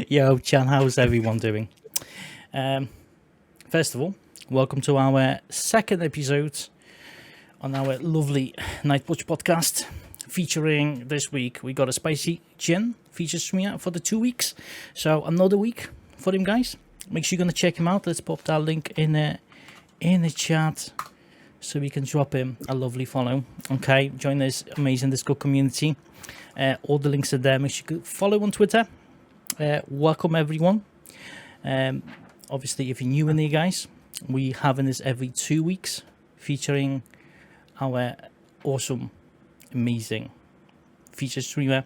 Yo, Chan, how's everyone doing? First of all, welcome to our second episode on our lovely NightVVatch podcast. Featuring this week, we got a TheSpicyGin feature streamer for the 2 weeks. So another week for him, guys. Make sure you're gonna check him out. Let's pop that link in the chat so we can drop him a lovely follow. Okay, join this amazing Discord community. All the links are there. Make sure you follow on Twitter. Welcome everyone. Obviously, if you're new in here, guys, we having this every 2 weeks, featuring our awesome, amazing feature streamer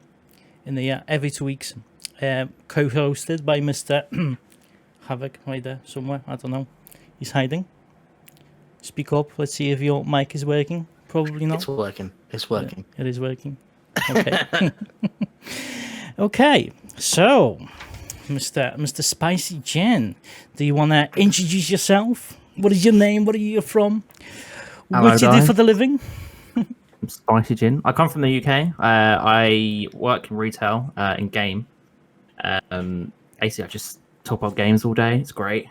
in the every 2 weeks, co-hosted by Mr. Havoc right there somewhere. I don't know. He's hiding. Speak up. Let's see if your mic is working. Probably not. It's working. It's working. It is working. Okay. Okay. So, Mr. TheSpicyGin, do you want to introduce yourself? What is your name? What are you from? Hello, what do you do for the living? I'm TheSpicyGin. I come from the UK. I work in retail, in game. Basically, I just top up games all day. It's great.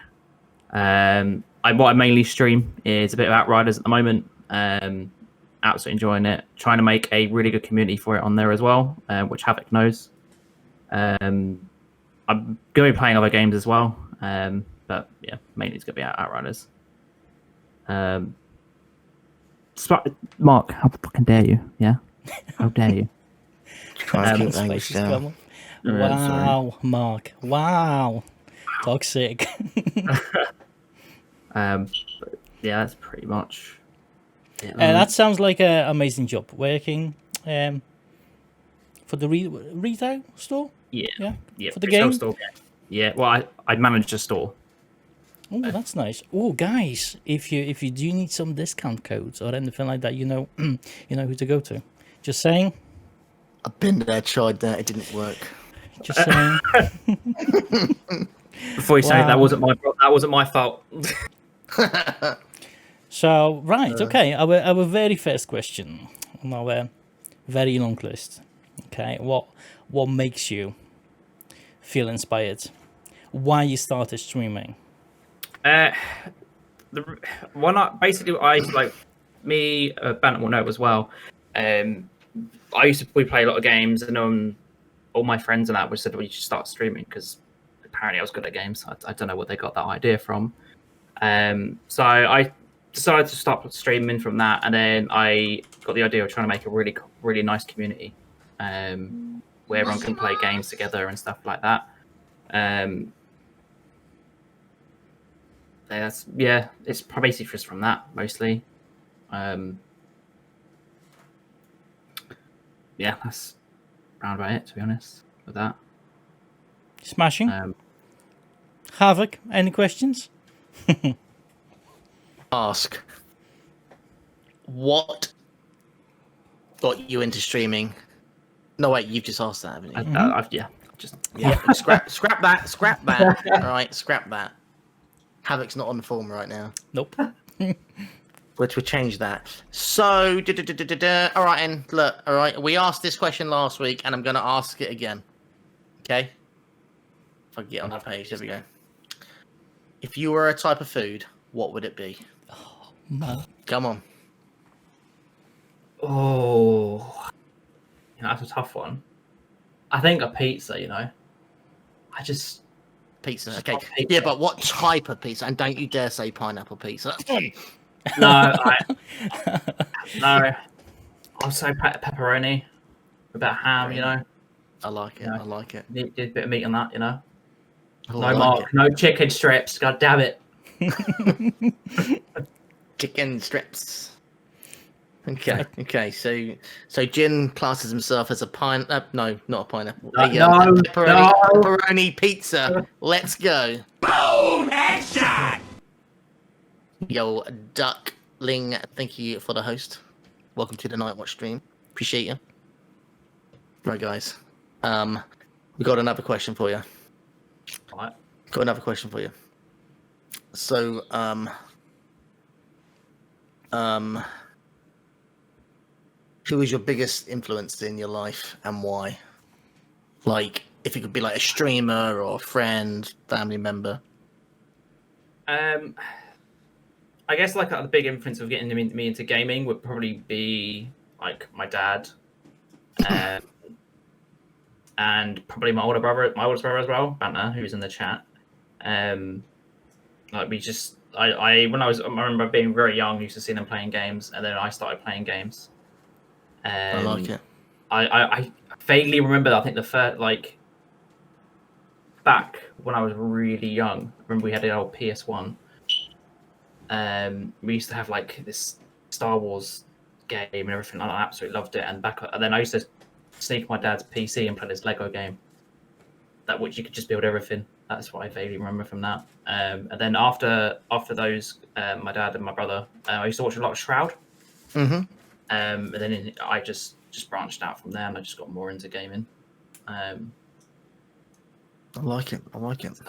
What I mainly stream is a bit of Outriders at the moment. Absolutely enjoying it. Trying to make a really good community for it on there as well, which Havoc knows. I'm going to be playing other games as well, but yeah, mainly it's going to be Outriders. Mark, how fucking dare you? Yeah, how dare you? Wow, Mark. Wow, toxic. Yeah, that's pretty much. That sounds like an amazing job working for the retail store. Yeah. For the game. Store. Yeah. Well, I manage a store. Oh, that's nice. Oh, guys, if you do need some discount codes or anything like that, you know who to go to. Just saying. I've been there, tried that, it didn't work. Just saying. Before you say that wasn't my fault. So right, okay. Our very first question on our very long list. Okay, what makes you feel inspired? Why you started streaming? I like me, Bantam will know as well. I used to play a lot of games, and all my friends and that said, "Well, you should start streaming," because apparently I was good at games. I don't know what they got that idea from. So I decided to start streaming from that, and then I got the idea of trying to make a really, really nice community, where everyone can play games together and stuff like that. It's basically just from that mostly. That's around about it, to be honest, with that. Smashing. Havoc, any questions? Ask. What got you into streaming? No, wait, you've just asked that, haven't you? Scrap that. All right, scrap that. Havoc's not on the form right now. Nope. Which would change that. So, all right, and look, all right, we asked this question last week, and I'm going to ask it again. Okay? If I can get on the page, there we go. If you were a type of food, what would it be? Oh, man. Come on. Oh, that's a tough one. I think a pizza. Pizza. Okay. Pizza. Yeah, but what type of pizza? And don't you dare say pineapple pizza. No, I'll say pepperoni, a bit of ham. I like it. I like it. Need a bit of meat on that. No, like no chicken strips. God damn it. Chicken strips. Okay. So Jin classes himself as a no, not a pineapple. Pepperoni pizza. Let's go. Boom! Headshot! Yo, Duckling, thank you for the host. Welcome to the NightVVatch stream. Appreciate you. Right, guys. We got another question for you. Right. Got another question for you. So, who is your biggest influence in your life and why? Like, if it could be like a streamer or a friend, family member. I guess like the big influence of getting me into gaming would probably be like my dad, and probably my older brother as well, Banter, who's in the chat. Like we just, I remember being very young, used to see them playing games, and then I started playing games. I like it. I vaguely remember. I think the first back when I was really young. I remember we had an old PS1. We used to have like this Star Wars game and everything. I absolutely loved it. And then I used to sneak my dad's PC and play this Lego game, that which you could just build everything. That's what I vaguely remember from that. And then after those, my dad and my brother, I used to watch a lot of Shroud. Mm-hmm. And then I just branched out from there, and I just got more into gaming. I like it. I like it. So.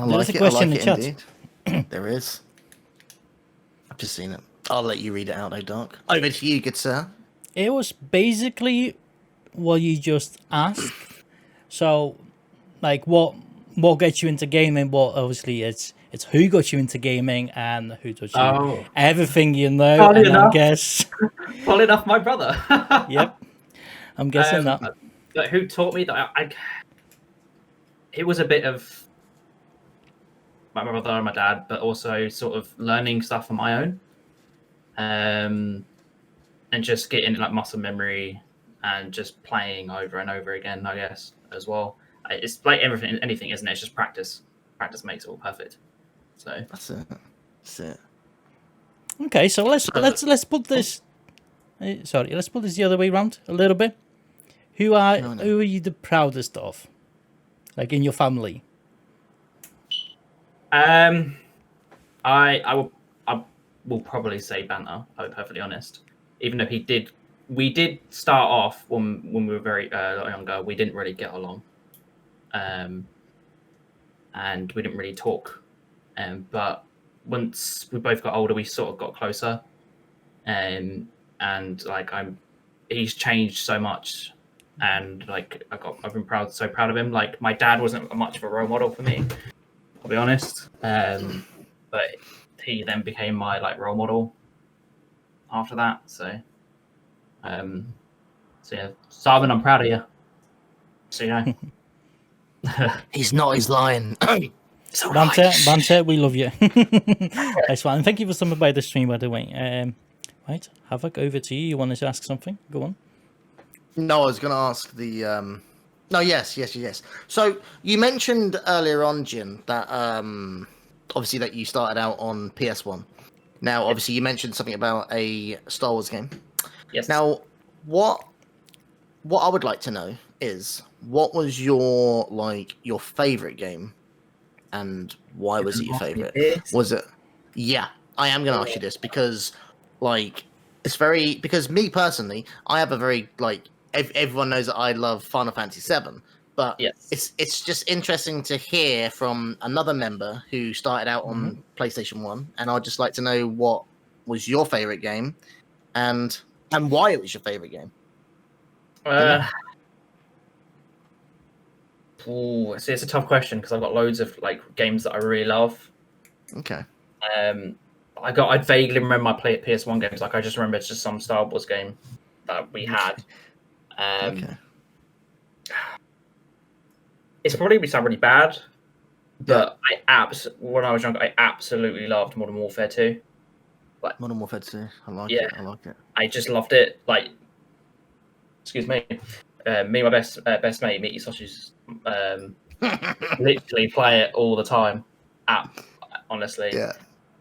There's a question in the chat. Indeed. There is. I've just seen it. I'll let you read it out, though, Dark. Over to you, good sir. It was basically what you just asked. So, like, what gets you into gaming? Well, obviously, it's who got you into gaming and who taught you everything you know. Funny and enough. I guess, Funny enough, my brother. Yep, I'm guessing that. But who taught me that? It was a bit of my brother and my dad, but also sort of learning stuff on my own, and just getting like muscle memory and just playing over and over again, I guess, as well. It's like anything, isn't it? It's just practice. Practice makes it all perfect. So That's it. That's it. Okay, so let's put this. Let's put this the other way around a little bit. Who are you the proudest of, like in your family? I will probably say Banter. I'll be perfectly honest. Even though we did start off when we were very younger. We didn't really get along, and we didn't really talk. But once we both got older, we sort of got closer. And like he's changed so much, and like I've been so proud of him. Like my dad wasn't much of a role model for me, I'll be honest. But he then became my like role model after that. So yeah, Simon, I'm proud of you. So you know, He's not. He's lying. Banter, we love you. That's fine. And thank you for stopping by the stream, by the way. Right, Havoc, over to you. You wanted to ask something? Go on. No, I was going to ask the. No, yes. So you mentioned earlier on, Jin, that obviously that you started out on PS1. Now, obviously, you mentioned something about a Star Wars game. yes. Now, what I would like to know is what was your favorite game, and why was it your favorite? Was it? Yeah, I am going to ask you this because, like, it's very because me personally, I have a very everyone knows that I love Final Fantasy VII, but yes. it's just interesting to hear from another member who started out on PlayStation 1, and I'd just like to know what was your favorite game, and why it was your favorite game. See, it's a tough question because I've got loads of like games that I really love. Okay. I vaguely remember my PS1 games. Like I just remember it's just some Star Wars game that we had. Okay. It's probably going to sound really bad, but when I was younger, I absolutely loved Modern Warfare 2. Like, Modern Warfare 2. I like it. I just loved it. Like, excuse me, me and my best mate, Meaty Sausages, literally play it all the time. Honestly, Yeah.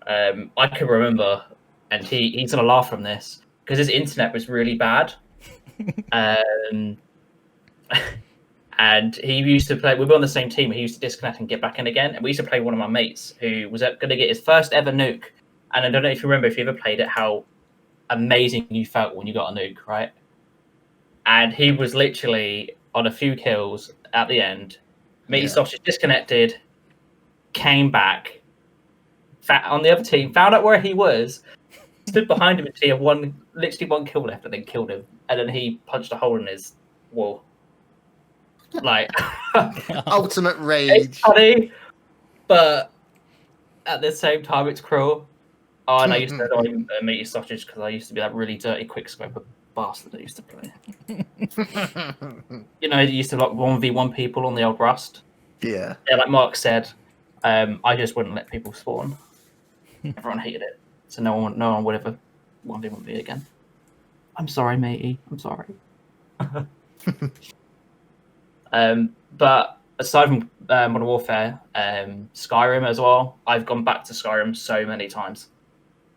I can remember, and he's gonna laugh from this because his internet was really bad. And he used to play. We were on the same team. He used to disconnect and get back in again. And we used to play one of my mates who was going to get his first ever nuke. And I don't know if you remember, if you ever played it, how amazing you felt when you got a nuke, right? And he was literally on a few kills at the end. Meaty Sausage disconnected, came back, on the other team, found out where he was, stood behind him until he had literally one kill left, and then killed him. And then he punched a hole in his whoa. Like, Ultimate it's rage. funny, but at the same time, it's cruel. Oh, and I used to not even meat your sausage because I used to be that really dirty quickscope bastard that used to play. You used to like 1v1 people on the old Rust. Yeah. Yeah, like Mark said, I just wouldn't let people spawn. Everyone hated it, so no one would ever 1v1 me again. I'm sorry, matey. I'm sorry. But aside from Modern Warfare, Skyrim as well. I've gone back to Skyrim so many times.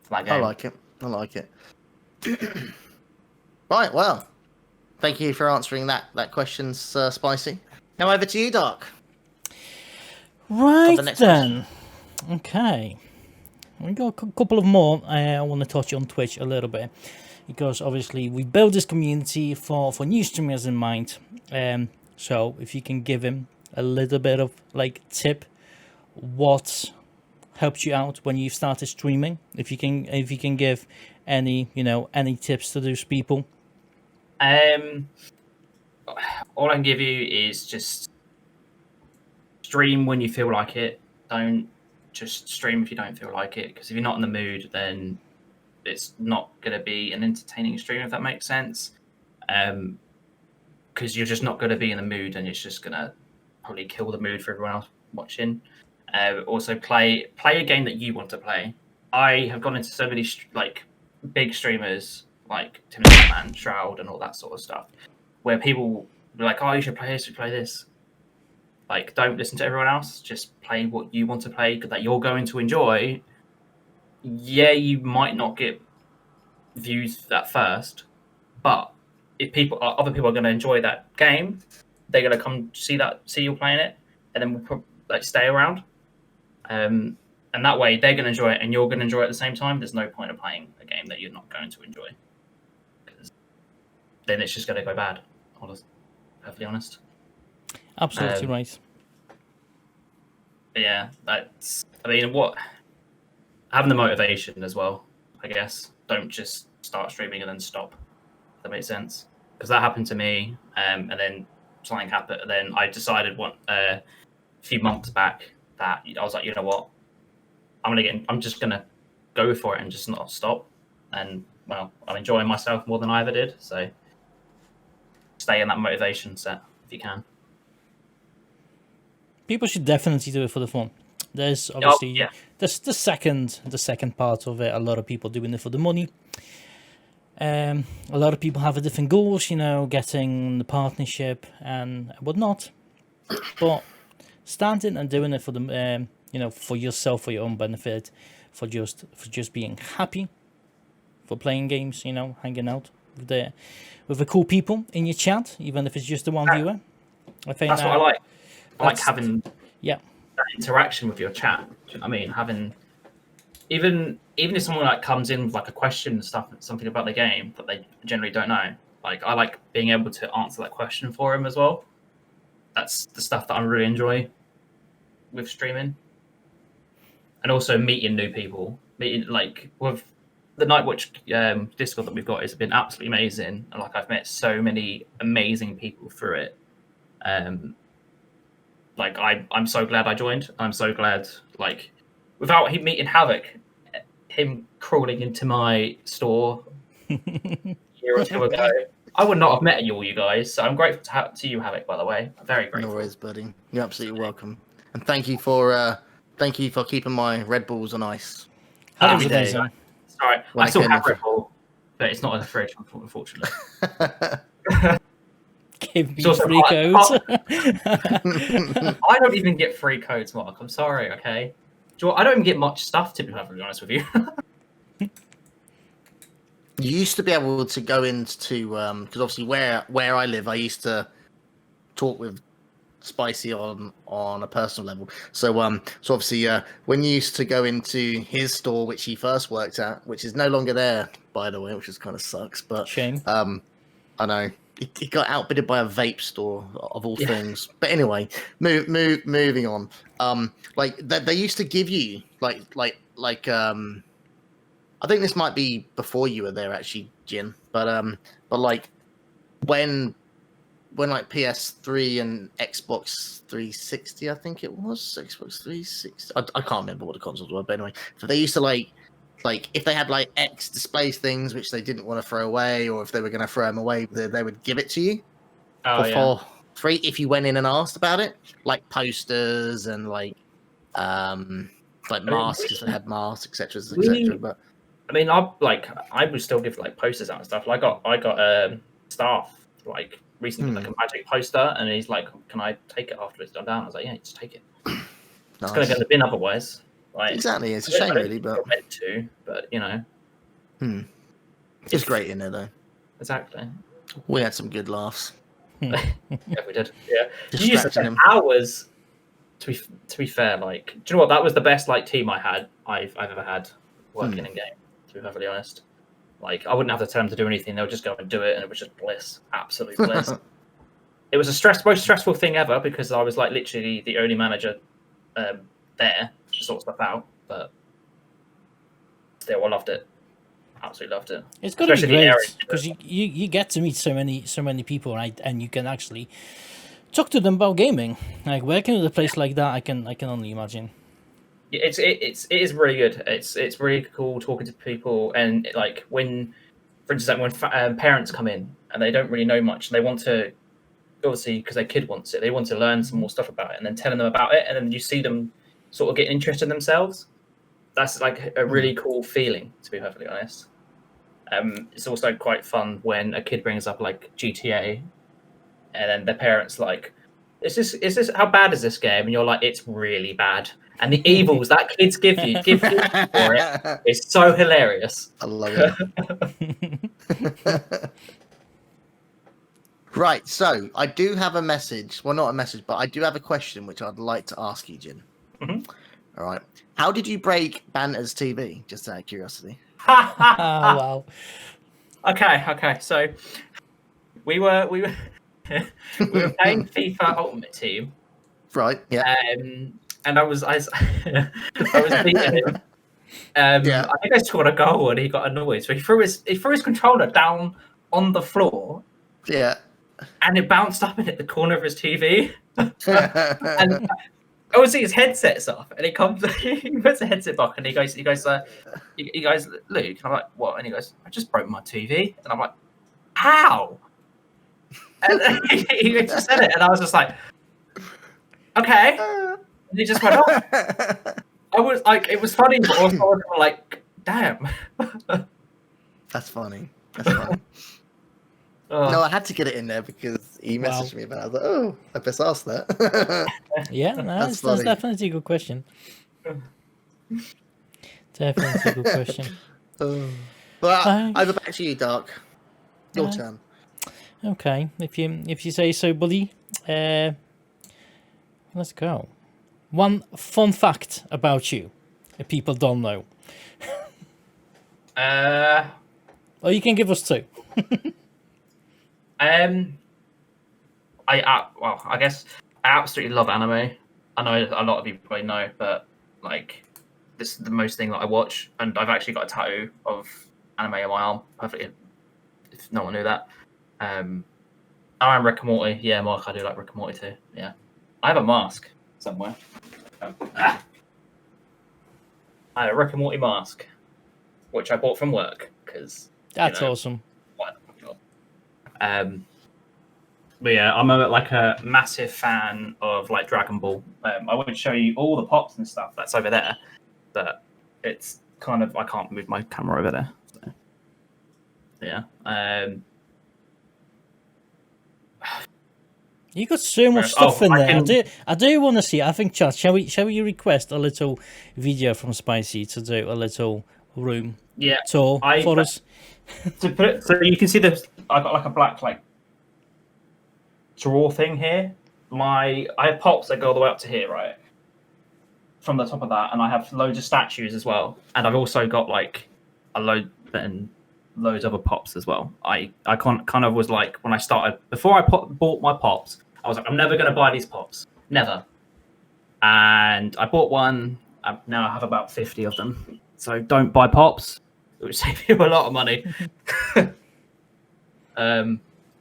For that game. I like it. Right, well, thank you for answering that question, Spicy. Now over to you, Dark. Right the next then. Okay. We got a couple of more. I want to touch on Twitch a little bit because obviously we built this community for new streamers in mind. So if you can give him a little bit of like tip, what helped you out when you started streaming? If you can give any any tips to those people. All I can give you is just stream when you feel like it. Don't just stream if you don't feel like it, because if you're not in the mood, then it's not going to be an entertaining stream, if that makes sense. Because you're just not going to be in the mood, and it's just going to probably kill the mood for everyone else watching. Also, play a game that you want to play. I have gone into so many big streamers like Tim and Batman, Shroud, and all that sort of stuff, where people be like, "Oh, you should play this, you should play this." Like, don't listen to everyone else. Just play what you want to play that you're going to enjoy. Yeah, you might not get views at first, but if other people are going to enjoy that game, they're going to come see you playing it, and then we'll stay around. And that way, they're going to enjoy it, and you're going to enjoy it at the same time. There's no point of playing a game that you're not going to enjoy, because then it's just going to go bad. Perfectly honest. Absolutely right. Yeah, having the motivation as well, I guess. Don't just start streaming and then stop. If that makes sense, because that happened to me, and then something happened. And then I decided a few months back that I was like, you know what, I'm just gonna go for it and just not stop. And well, I'm enjoying myself more than I ever did. So stay in that motivation set if you can. People should definitely do it for the fun. There's obviously there's the second part of it. A lot of people doing it for the money. A lot of people have a different goals, getting the partnership and whatnot. But standing and doing it for the for yourself, for your own benefit, for just being happy, for playing games, hanging out with the cool people in your chat, even if it's just the one viewer. I think that's what I like. I like having that interaction with your chat. Do you know what I mean? Having even if someone comes in with a question and stuff, something about the game that they generally don't know. I like being able to answer that question for them as well. That's the stuff that I really enjoy with streaming, and also meeting new people. Meeting with the NightVVatch Discord that we've got has been absolutely amazing. And I've met so many amazing people through it. I'm so glad I joined. I'm so glad, without him meeting Havoc, him crawling into my store a year or two ago, I would not have met you guys. So I'm grateful to you, Havoc, by the way. I'm very grateful. No worries, buddy. You're absolutely welcome. And thank you for keeping my Red Bulls on ice. That was amazing. Sorry, I still have Red Bull, but it's not in the fridge, unfortunately. Give me free codes. I don't even get free codes, Mark. I'm sorry, okay? I don't even get much stuff, to be perfectly honest with you. You used to be able to go into because obviously where I live, I used to talk with Spicy on a personal level. So obviously when you used to go into his store, which he first worked at, which is no longer there, by the way, which is kind of sucks. But shame. I know. He got outbidded by a vape store of all things. But anyway, moving on. They used to give you I think this might be before you were there actually, Jin. But when when like PS3 and Xbox 360, I think it was Xbox 360. I can't remember what the consoles were, but anyway, so they used to like if they had like X displays things which they didn't want to throw away, or if they were going to throw them away, they would give it to you for free if you went in and asked about it, like posters and like masks if they had masks, etc. But I mean, I would still give like posters out and stuff. Like I got staff like recently like a magic poster, and he's like, "Can I take it after it's done down?" I was like, "Yeah, just take it." Nice. It's gonna go in the bin otherwise. Like, exactly, it's a shame really, but meant to, but you know, it's great in there though. Exactly. We had some good laughs. Yeah, we did. Yeah, you used to Distracting spend him. hours. To be fair, like, do you know what? That was the best like team I've ever had working in game. To be perfectly honest, like I wouldn't have to tell them to do anything; they would just go and do it, and it was just bliss, absolute bliss. It was the most stressful thing ever because I was like literally the only manager there to sort stuff out, but still, I loved it. Absolutely loved it. It's got to be Especially the great area. because you get to meet so many people, right? And you can actually talk to them about gaming. Like working with a place like that, I can only imagine. It is really good. It's really cool talking to people, and like when, for instance, like when parents come in and they don't really know much, and they want to, obviously because their kid wants it, they want to learn some more stuff about it, and then telling them about it, and then you see them sort of getting interested in themselves. That's like a really cool feeling, to be perfectly honest. It's also quite fun when a kid brings up like GTA, and then their parents like, is this how bad is this game? And you're like, it's really bad. And the evils that kids give you for it is so hilarious. I love it. Right, so I do have a message. Well, not a message, but I do have a question which I'd like to ask you, Jin. All right. How did you break Banter's TV? Just out of curiosity. Oh, wow. Okay. So we were playing FIFA Ultimate Team. Right. Yeah. And I was beating him. I think I scored a goal and he got annoyed. So he threw his controller down on the floor. Yeah. And it bounced up and hit the corner of his TV. And obviously his headset's off, and he puts the headset back, and he goes, Luke, and I'm like, what? And he goes, I just broke my TV, and I'm like, how? And he just said it, and I was just like, okay. And he just went off. I was like, it was funny, but also I was like, damn. That's funny. No, I had to get it in there because he messaged me about it. I was like, oh, I best ask that. Yeah, that's definitely a good question. Definitely a good question. But over back to you, Dark. Your turn. Okay, if you say so, buddy. Let's go. One fun fact about you that people don't know. Or you can give us two. I guess I absolutely love anime. I know a lot of you probably know, but like this is the most thing that I watch, and I've actually got a tattoo of anime on my arm. Perfectly, if no one knew that. I am Rick and Morty. Yeah, Mark, I do like Rick and Morty too. Yeah, I have a mask somewhere. I have a Rick and Morty mask, which I bought from work because that's awesome. But yeah, I'm a massive fan of like Dragon Ball. I would show you all the pops and stuff that's over there, but it's kind of I can't move my camera over there. So, yeah. You got so much stuff in there. I do want to see. I think, chat. Shall we request a little video from Spicy to do a little room tour for us? To put it, so you can see this. I got like a black like drawer thing here. I have pops that go all the way up to here, right? From the top of that, and I have loads of statues as well. And I've also got like a load and loads of other pops as well. I kind of was like when I started before I bought my pops, I was like, I'm never going to buy these pops, never. And I bought one. Now I have about 50 of them. So don't buy pops. It would save you a lot of money.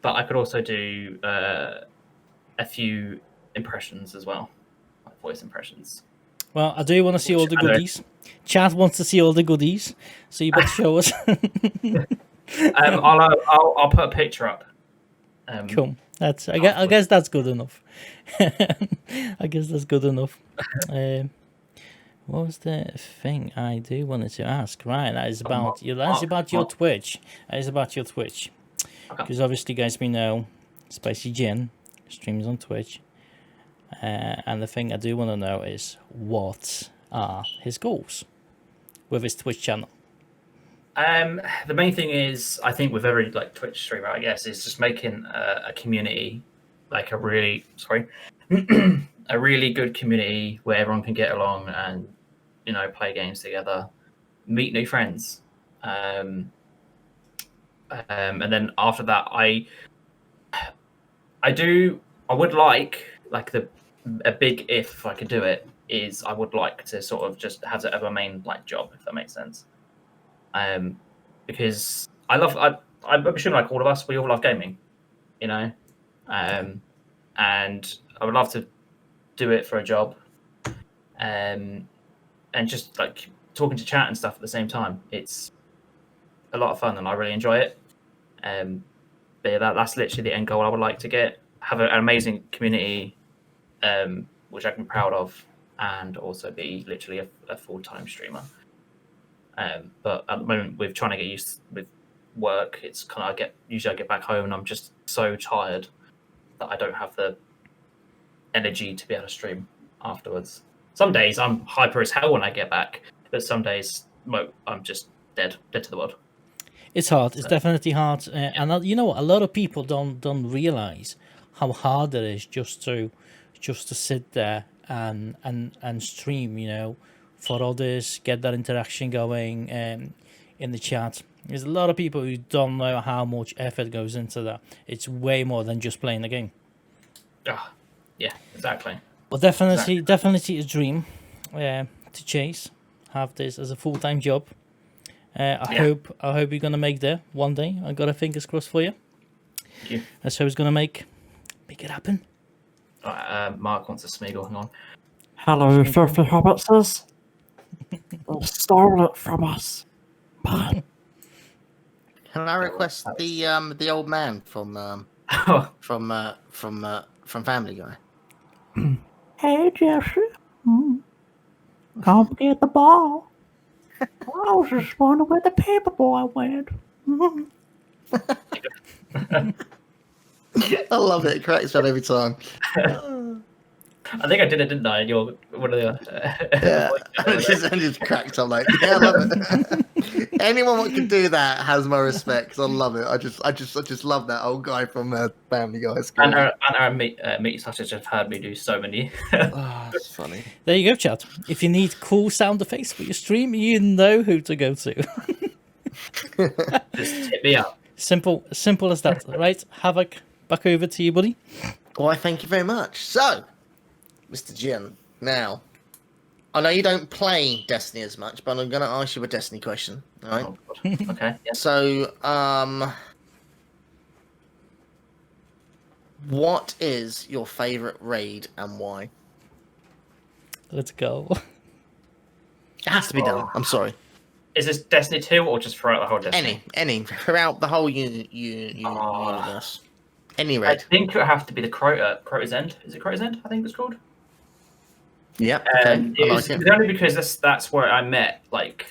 but I could also do a few impressions as well, like voice impressions. Well, I do want to see all the goodies. Chat wants to see all the goodies, so you better show us. I'll put a picture up. Cool. I guess that's good enough. I guess that's good enough. What was the thing I do wanted to ask? Right, that is about you. That's about your Twitch. That is about your Twitch. Because obviously, guys, we know TheSpicyGin streams on Twitch. And the thing I do want to know is what are his goals with his Twitch channel? The main thing is, I think with every like Twitch streamer, I guess, is just making a community, like a really a really good community where everyone can get along and play games together, meet new friends, and then after that, I would like a big if I could do it is I would like to sort of just have it as a main like job, if that makes sense. Because I'm sure like all of us, we all love gaming, and I would love to do it for a job, and just like talking to chat and stuff at the same time. It's a lot of fun and I really enjoy it. But yeah, that's literally the end goal I would like to have an amazing community, which I can be proud of, and also be literally a full-time streamer. But at the moment, with trying to get used with work, it's kind of usually I get back home and I'm just so tired that I don't have the energy to be able to stream afterwards. Some days I'm hyper as hell when I get back, but some days I'm just dead to the world. It's hard. It's definitely hard, and you know what? A lot of people don't realize how hard it is just to sit there and stream. For others, get that interaction going in the chat. There's a lot of people who don't know how much effort goes into that. It's way more than just playing the game. Yeah, exactly. But definitely a dream to chase. Have this as a full-time job. I hope you're gonna make there one day. I got a fingers crossed for you. Thank you. That's how it's gonna make it happen. Mark wants a Smeagol. Hang on. Hello, filthy hobbitses. They've stolen it from us. Man. Can I request the old man from Family Guy? Hey, Jesse. Come get the ball. I was just wondering where the paper boy went. I love it. It cracks me up every time. I think I did it, didn't I? You're one of the. Yeah, I just cracked up like, yeah, I love it. Anyone that can do that has my respect. I love it. I just love that old guy from Family Guy. And our meat sausage have heard me do so many. Oh, that's funny. There you go, chat. If you need cool sound effects for your stream, you know who to go to. Just hit me up. Simple as that. Right, Havoc, back over to you, buddy. Why, thank you very much. So, Mr. Jin, now, I know you don't play Destiny as much, but I'm going to ask you a Destiny question. All right? Oh, God. Okay. Yeah. So, what is your favorite raid and why? Let's go. It has to be done. I'm sorry. Is this Destiny 2 or just throughout the whole Destiny? Any throughout the whole universe. Any I raid. think it would have to be the Crota's End. Is it Crota's End? I think it's called. Yeah. Okay. It was only because that's where I met like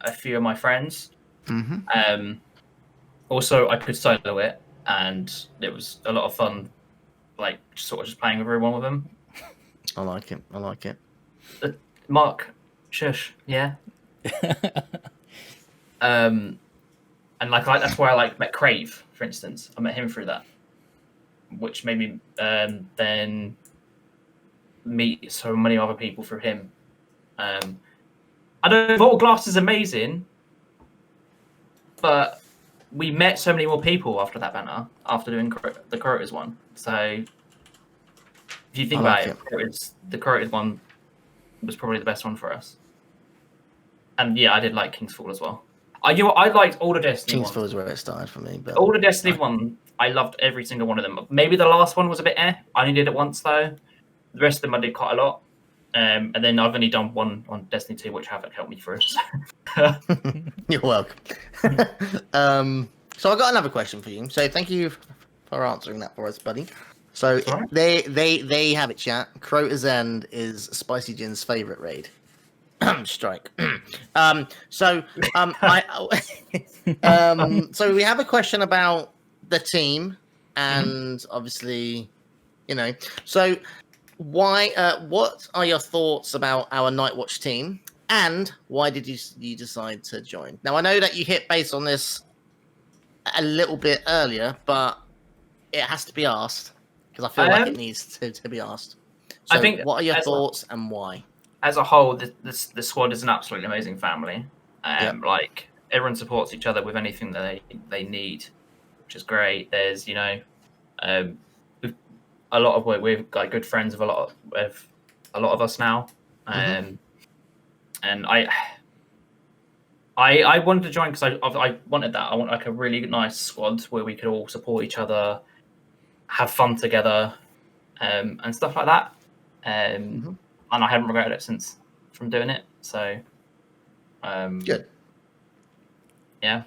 a few of my friends. Mm-hmm. Also, I could solo it, and it was a lot of fun. Like sort of just playing with everyone with them. I like it. Mark, shush, yeah. And like that's where I met Crave, for instance. I met him through that, which made me then meet so many other people through him. I don't know, Vault Glass is amazing, but we met so many more people after that banner, after doing the Crota's one. So if you think about it, the Crota's one was probably the best one for us. And yeah, I did like Kingsfall as well. I liked all the Destiny Kingsford ones. was where it started for me. But All the Destiny one, I loved every single one of them. Maybe the last one was a bit I only did it once though. The rest of them I did quite a lot. And then I've only done one on Destiny 2, which haven't helped me through. You're welcome. So I got another question for you. So thank you for answering that for us, buddy. So Alright. they have it, chat. Crota's End is Spicy Gin's favorite raid. Strike. So so we have a question about the team, and obviously, so why? What are your thoughts about our Nightwatch team, and why did you decide to join? Now I know that you hit base on this a little bit earlier, but it has to be asked because I feel like it needs to be asked. So I think what are your thoughts and why? As a whole, the squad is an absolutely amazing family. Like everyone supports each other with anything that they need, which is great. There's a lot of work. We've got good friends of a lot of us now, and I wanted to join because I wanted that. I want like a really nice squad where we could all support each other, have fun together, and stuff like that. And I haven't regretted it since from doing it. So, Good. Yeah,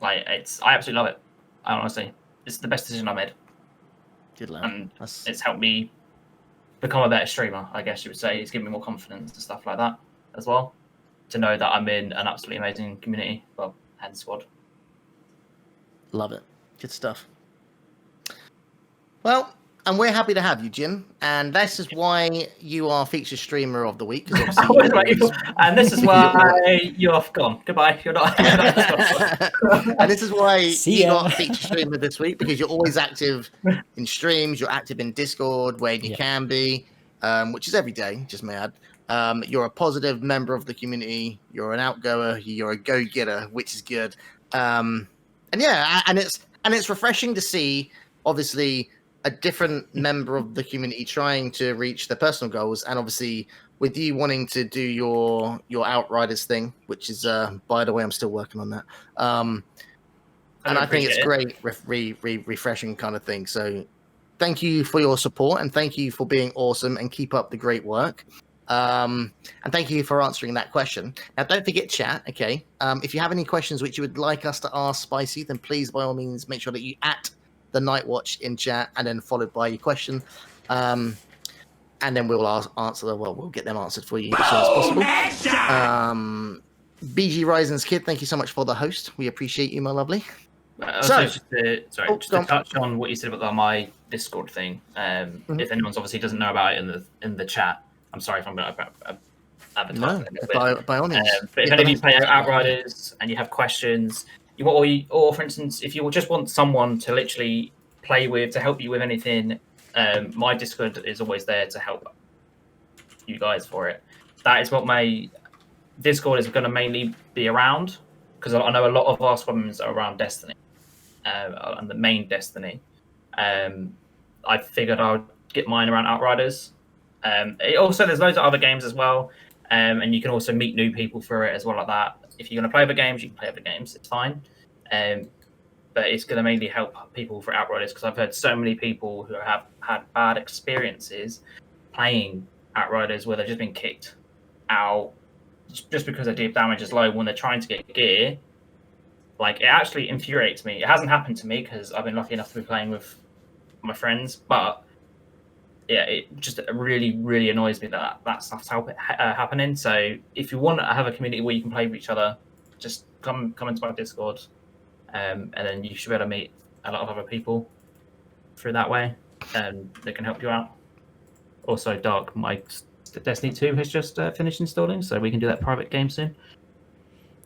like I absolutely love it. Honestly, it's the best decision I made. Good lad. And it's helped me become a better streamer, I guess you would say. It's given me more confidence and stuff like that as well. To know that I'm in an absolutely amazing community, and squad. Love it. Good stuff. Well, and we're happy to have you, Jin. And this is why you are featured streamer of the week. And this is why you're gone. Goodbye. You're not. And this is why you ya. got featured streamer this week, because you're always active in streams. You're active in Discord where you can be, which is every day, just may add. You're a positive member of the community. You're an outgoer. You're a go-getter, which is good. And it's refreshing to see, obviously, a different member of the community trying to reach their personal goals, and obviously with you wanting to do your Outriders thing, which is by the way, I'm still working on that. And I think it's great, refreshing kind of thing. So thank you for your support, and thank you for being awesome, and keep up the great work. And thank you for answering that question. Now, don't forget chat, okay? If you have any questions which you would like us to ask Spicy, then please, by all means, make sure that you @ the Nightwatch in chat, and then followed by your question. And then we'll answer them. Well, we'll get them answered for you as soon as possible. BG Risen's Kid, thank you so much for the host. We appreciate you, my lovely. Just to touch on what you said about my Discord thing. If anyone's obviously doesn't know about it in the chat, I'm sorry if I'm going to advertise it. By all means. But if any of you play Outriders and you have questions, or for instance, if you just want someone to literally play with, to help you with anything, my Discord is always there to help you guys for it. That is what my Discord is going to mainly be around, because I know a lot of our squadrons are around Destiny, and the main Destiny. I figured I'd get mine around Outriders. Also, there's loads of other games as well, and you can also meet new people through it as well, like that. If you're going to play other games, you can play other games. It's fine. But it's going to mainly help people for Outriders, because I've heard so many people who have had bad experiences playing Outriders where they've just been kicked out just because their deep damage is low when they're trying to get gear. Like, it actually infuriates me. It hasn't happened to me because I've been lucky enough to be playing with my friends, but yeah, it just really, really annoys me that stuff's happening. So if you want to have a community where you can play with each other, just come into my Discord, and then you should be able to meet a lot of other people through that way, and they can help you out. Also, Dark, my Destiny 2 has just finished installing, so we can do that private game soon.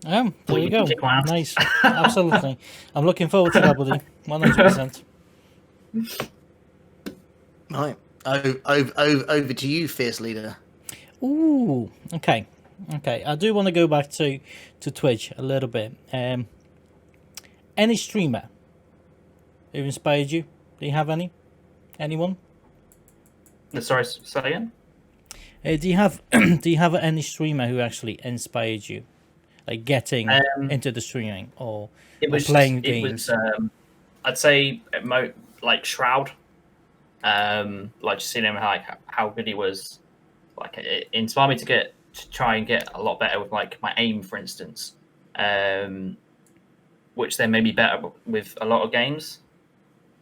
There you go. Nice. Absolutely. I'm looking forward to that, buddy. 100%. Right. Over to you, Fierce Leader. Ooh, okay. I do want to go back to Twitch a little bit. Any streamer who inspired you? Do you have any? Anyone? Sorry, say again? Do you have any streamer who actually inspired you? like getting into the streaming or It playing games? was, I'd say like Shroud. Like just seeing him like how good he was, like it inspired me to try and get a lot better with like my aim, for instance, which then made me better with a lot of games.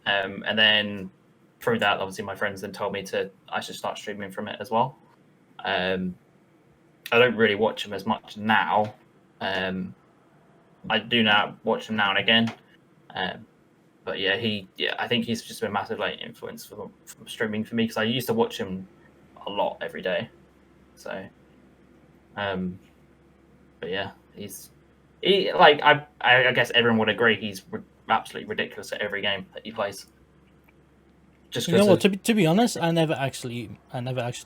And then through that, obviously, my friends then told me I should start streaming from it as well. I don't really watch him as much now. I do now watch him now and again. But yeah, I think he's just been a massive like influence from streaming for me, because I used to watch him a lot every day. So, but yeah, I guess everyone would agree he's absolutely ridiculous at every game that he plays. Just You know what? To be honest, I never actually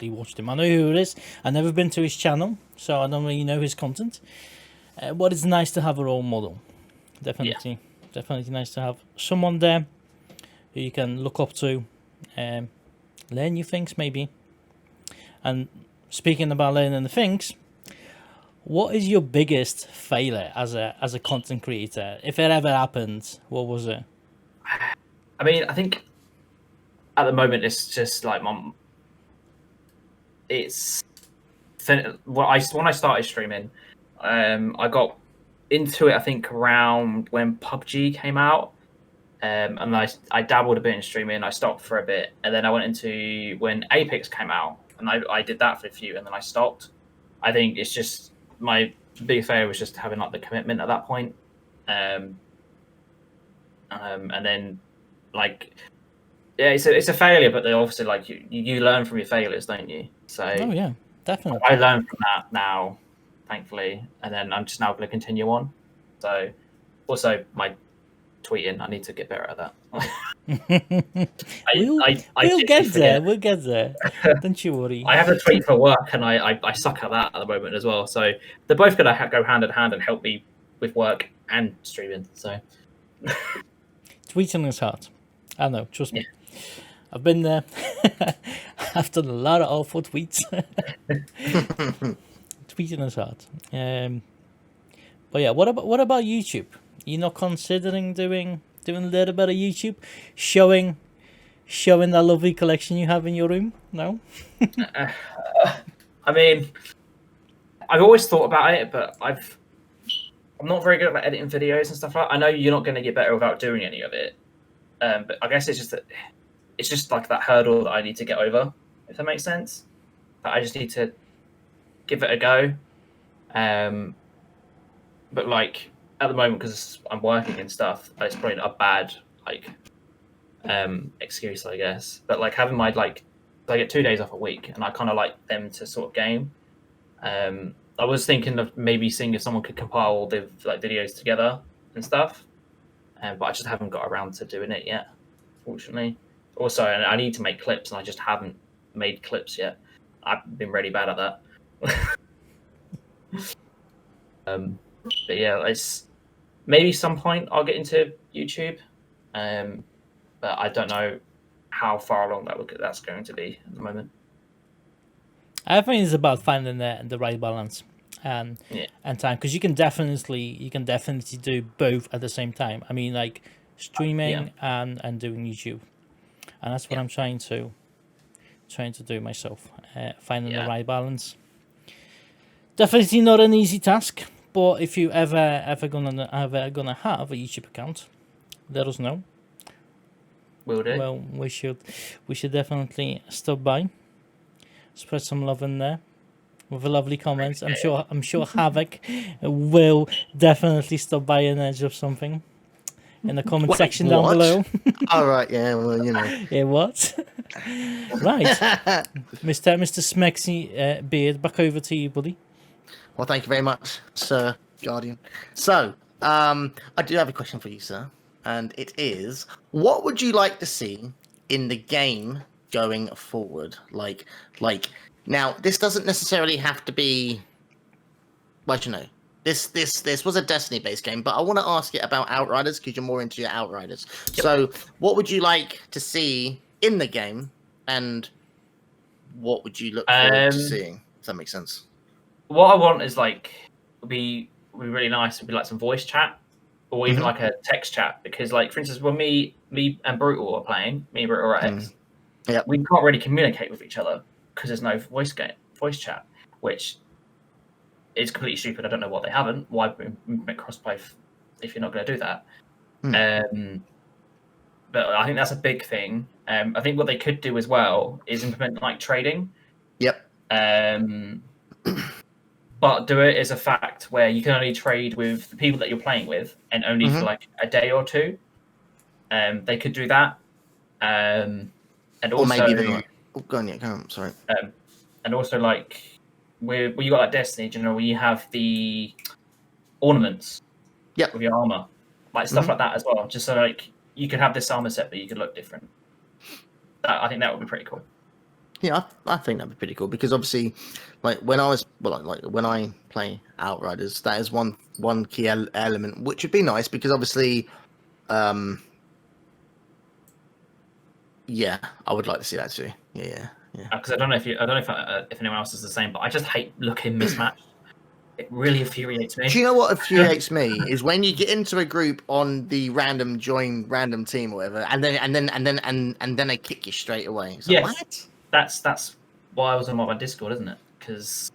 watched him. I know who it is. I've never been to his channel, so I don't really know his content. But it's nice to have a role model. Definitely nice to have someone there who you can look up to, learn new things maybe. And speaking about learning the things, what is your biggest failure as a content creator? If it ever happened, what was it? I mean, I think at the moment it's just like when I started streaming, I got into it I think around when PUBG came out, and I dabbled a bit in streaming. I stopped for a bit, and then I went into when Apex came out, and I did that for a few, and then I stopped. I think it's just my big failure was just having like the commitment at that point, and then like yeah, it's a failure, but then obviously like you learn from your failures, don't you? So Oh yeah, definitely. I learned from that now, thankfully, and then I'm just now going to continue on. So also my tweeting, I need to get better at that. We'll get there. We'll get there. Don't you worry. I have to tweet for work, and I suck at that at the moment as well. So they're both going to go hand in hand and help me with work and streaming. So Tweeting is hard. I know. Trust me. I've been there. I've done a lot of awful tweets. Tweeting is hard. But yeah, what about YouTube? You're not considering doing a little bit of YouTube, showing that lovely collection you have in your room? No. I mean, I've always thought about it, but I'm not very good at editing videos and stuff like that. I know you're not going to get better without doing any of it, but I guess it's just like that hurdle that I need to get over, if that makes sense. I just need to give it a go. But like at the moment, because I'm working and stuff, it's probably a bad excuse, I guess. But like having my I get 2 days off a week, and I kind of like them to sort of game. I was thinking of maybe seeing if someone could compile all the videos together and stuff, but I just haven't got around to doing it yet, fortunately. Also, I need to make clips, and I just haven't made clips yet. I've been really bad at that. But yeah, it's maybe some point I'll get into YouTube, but I don't know how far along that's going to be at the moment. I think it's about finding the right balance and time, because you can definitely do both at the same time. I mean, like streaming and doing YouTube, and that's what I'm trying to do myself. Finding the right balance. Definitely not an easy task, but if you ever gonna have a YouTube account, let us know. Will do. Well, we should definitely stop by, spread some love in there with the lovely comments. I'm sure Havoc will definitely stop by and edge up something in the comment section down below. All right, yeah, well, you know. Yeah, what? Right, Mr. Smexy Beard, back over to you, buddy. Well, thank you very much, Sir Guardian. So, I do have a question for you, sir, and it is: what would you like to see in the game going forward? Like now, this doesn't necessarily have to be. Well, you know, this was a Destiny-based game, but I want to ask it about Outriders, because you're more into your Outriders. Yep. So, what would you like to see in the game, and what would you look forward to seeing? Does that make sense? What I want is we would be really nice would be like some voice chat, or even like a text chat. Because, like, for instance, when me and Brutal are playing, me and Brutal X, we can't really communicate with each other because there's no voice chat, which is completely stupid. I don't know what they haven't. Why make crossplay if you're not going to do that? But I think that's a big thing. I think what they could do as well is implement like trading. Yep. But do it as a fact where you can only trade with the people that you're playing with, and only for like a day or two. They could do that. And also, or maybe even like, go on, sorry. And also, like, where you got like Destiny, where you have the ornaments with your armor, like stuff like that as well. Just so like you could have this armor set, but you could look different. I think that would be pretty cool. Yeah, I think that'd be pretty cool because obviously, like when I play Outriders, that is one key element, which would be nice because obviously, yeah, I would like to see that too. Yeah. Because I don't know if anyone else is the same, but I just hate looking mismatched. It really infuriates me. Do you know what infuriates me is when you get into a group on the random team or whatever, and then they kick you straight away. It's like, what? That's why I was on my Discord, isn't it? Because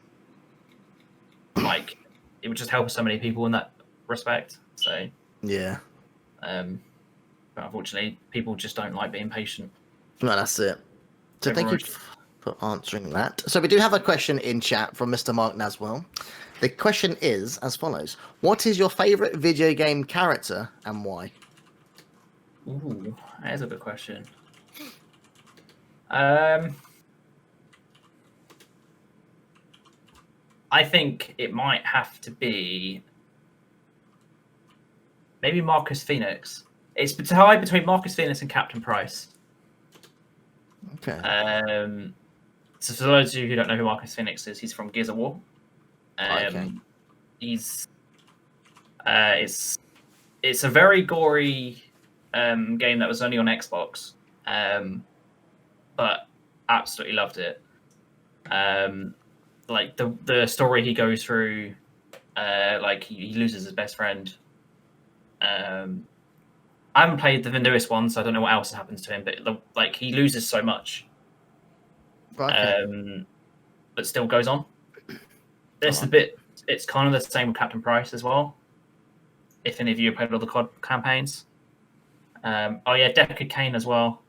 like it would just help so many people in that respect. So yeah. But unfortunately, people just don't like being patient. No, that's it. So thank you for answering that. So we do have a question in chat from Mr. Mark Naswell. The question is as follows: what is your favorite video game character and why? Ooh, that is a good question. I think it might have to be maybe Marcus Phoenix. It's tied between Marcus Phoenix and Captain Price. Okay. So for those of you who don't know who Marcus Phoenix is, he's from Gears of War. Okay. He's it's a very gory game that was only on Xbox, but absolutely loved it. Like the story he goes through, like he loses his best friend. I haven't played the newest one, so I don't know what else happens to him. But like he loses so much, Okay. but still goes on. This a bit. It's kind of the same with Captain Price as well. If any of you have played all the COD campaigns, Deckard Cain as well.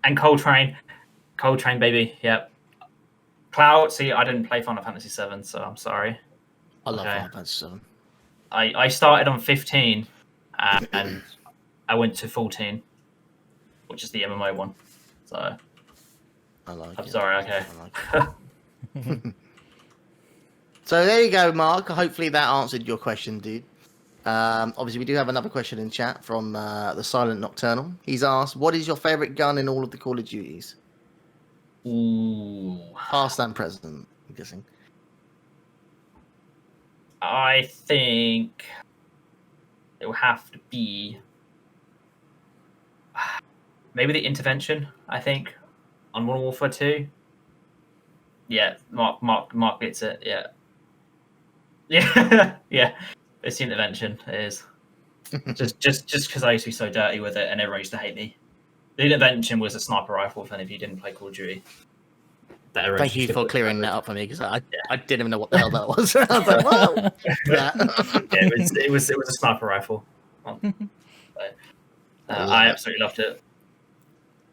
And Coltrane, baby. Yep. Cloud. See, I didn't play Final Fantasy VII, so I'm sorry. I love Final Fantasy VII. I started on 15, and I went to 14, which is the MMO one. So I'm sorry. Okay. So there you go, Mark. Hopefully that answered your question, dude. Obviously, we do have another question in chat from the Silent Nocturnal. He's asked, "What is your favorite gun in all of the Call of Duties?" Ooh. Past and present, I'm guessing. I think it will have to be maybe the Intervention. I think on Modern Warfare 2. Yeah, Mark gets it. Yeah. Yeah. It's the Intervention. It is. just because I used to be so dirty with it, and everyone used to hate me. The Intervention was a sniper rifle. If any of you didn't play Call of Duty. Thank you for clearing that up for me because I didn't even know what the hell that was. I was like, "Whoa!" It was a sniper rifle. I absolutely loved it.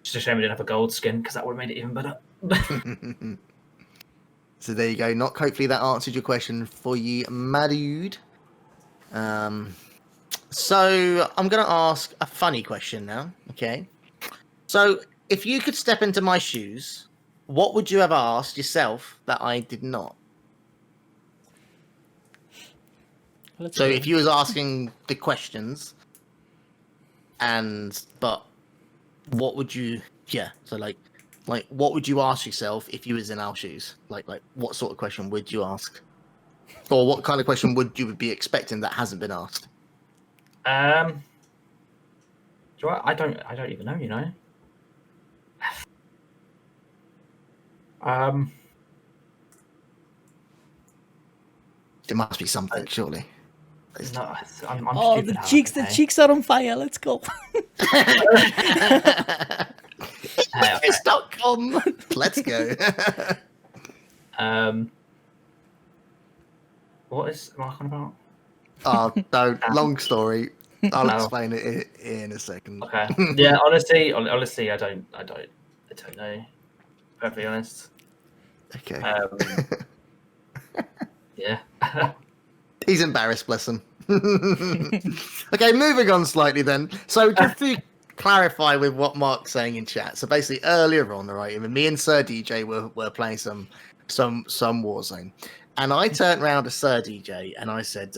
Just a shame we didn't have a gold skin because that would have made it even better. So there you go. Hopefully that answered your question for you, my dude. So I'm going to ask a funny question now. Okay. So if you could step into my shoes, what would you have asked yourself that I did not? So if you was asking the questions, but what would you? Yeah. So like what would you ask yourself if you was in our shoes? Like what sort of question would you ask, or what kind of question would you be expecting that hasn't been asked? I don't even know. You know. There must be something, surely. No, I'm Oh, stupid, the Howard, cheeks, okay? the cheeks are on fire. Let's go. It's.com. Let's go. What is Mark on about? Oh, don't. Long story. I'll No. explain it in a second. Okay. Yeah, honestly, I don't know. Perfectly honest. Okay. Yeah. He's embarrassed, bless him. Okay, moving on slightly then. So just to clarify with what Mark's saying in chat. So basically earlier on, right, me and Sir DJ were playing some Warzone. And I turned around to Sir DJ and I said,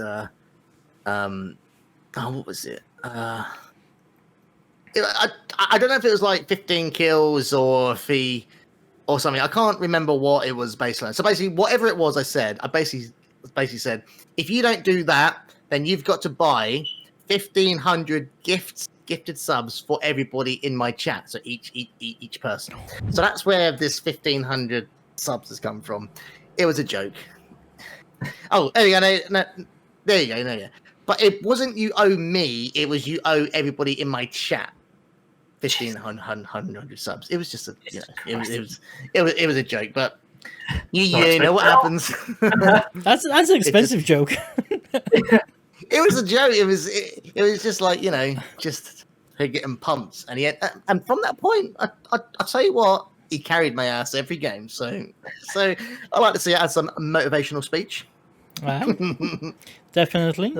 what was it? I don't know if it was like 15 kills or if he or something. I can't remember what it was based on. So basically, whatever it was, I basically said, if you don't do that, then you've got to buy 1,500 gifted subs for everybody in my chat. So each person. So that's where this 1,500 subs has come from. It was a joke. Oh, there you go. No, there you go. No, yeah. But it wasn't you owe me. It was you owe everybody in my chat 1,500 subs. It was just a, it was a joke. But you know what happens. That's an expensive joke. It was a joke. It was just like, just getting pumped. And from that point, I tell you what, he carried my ass every game. So I like to see it as some motivational speech. Wow. Definitely.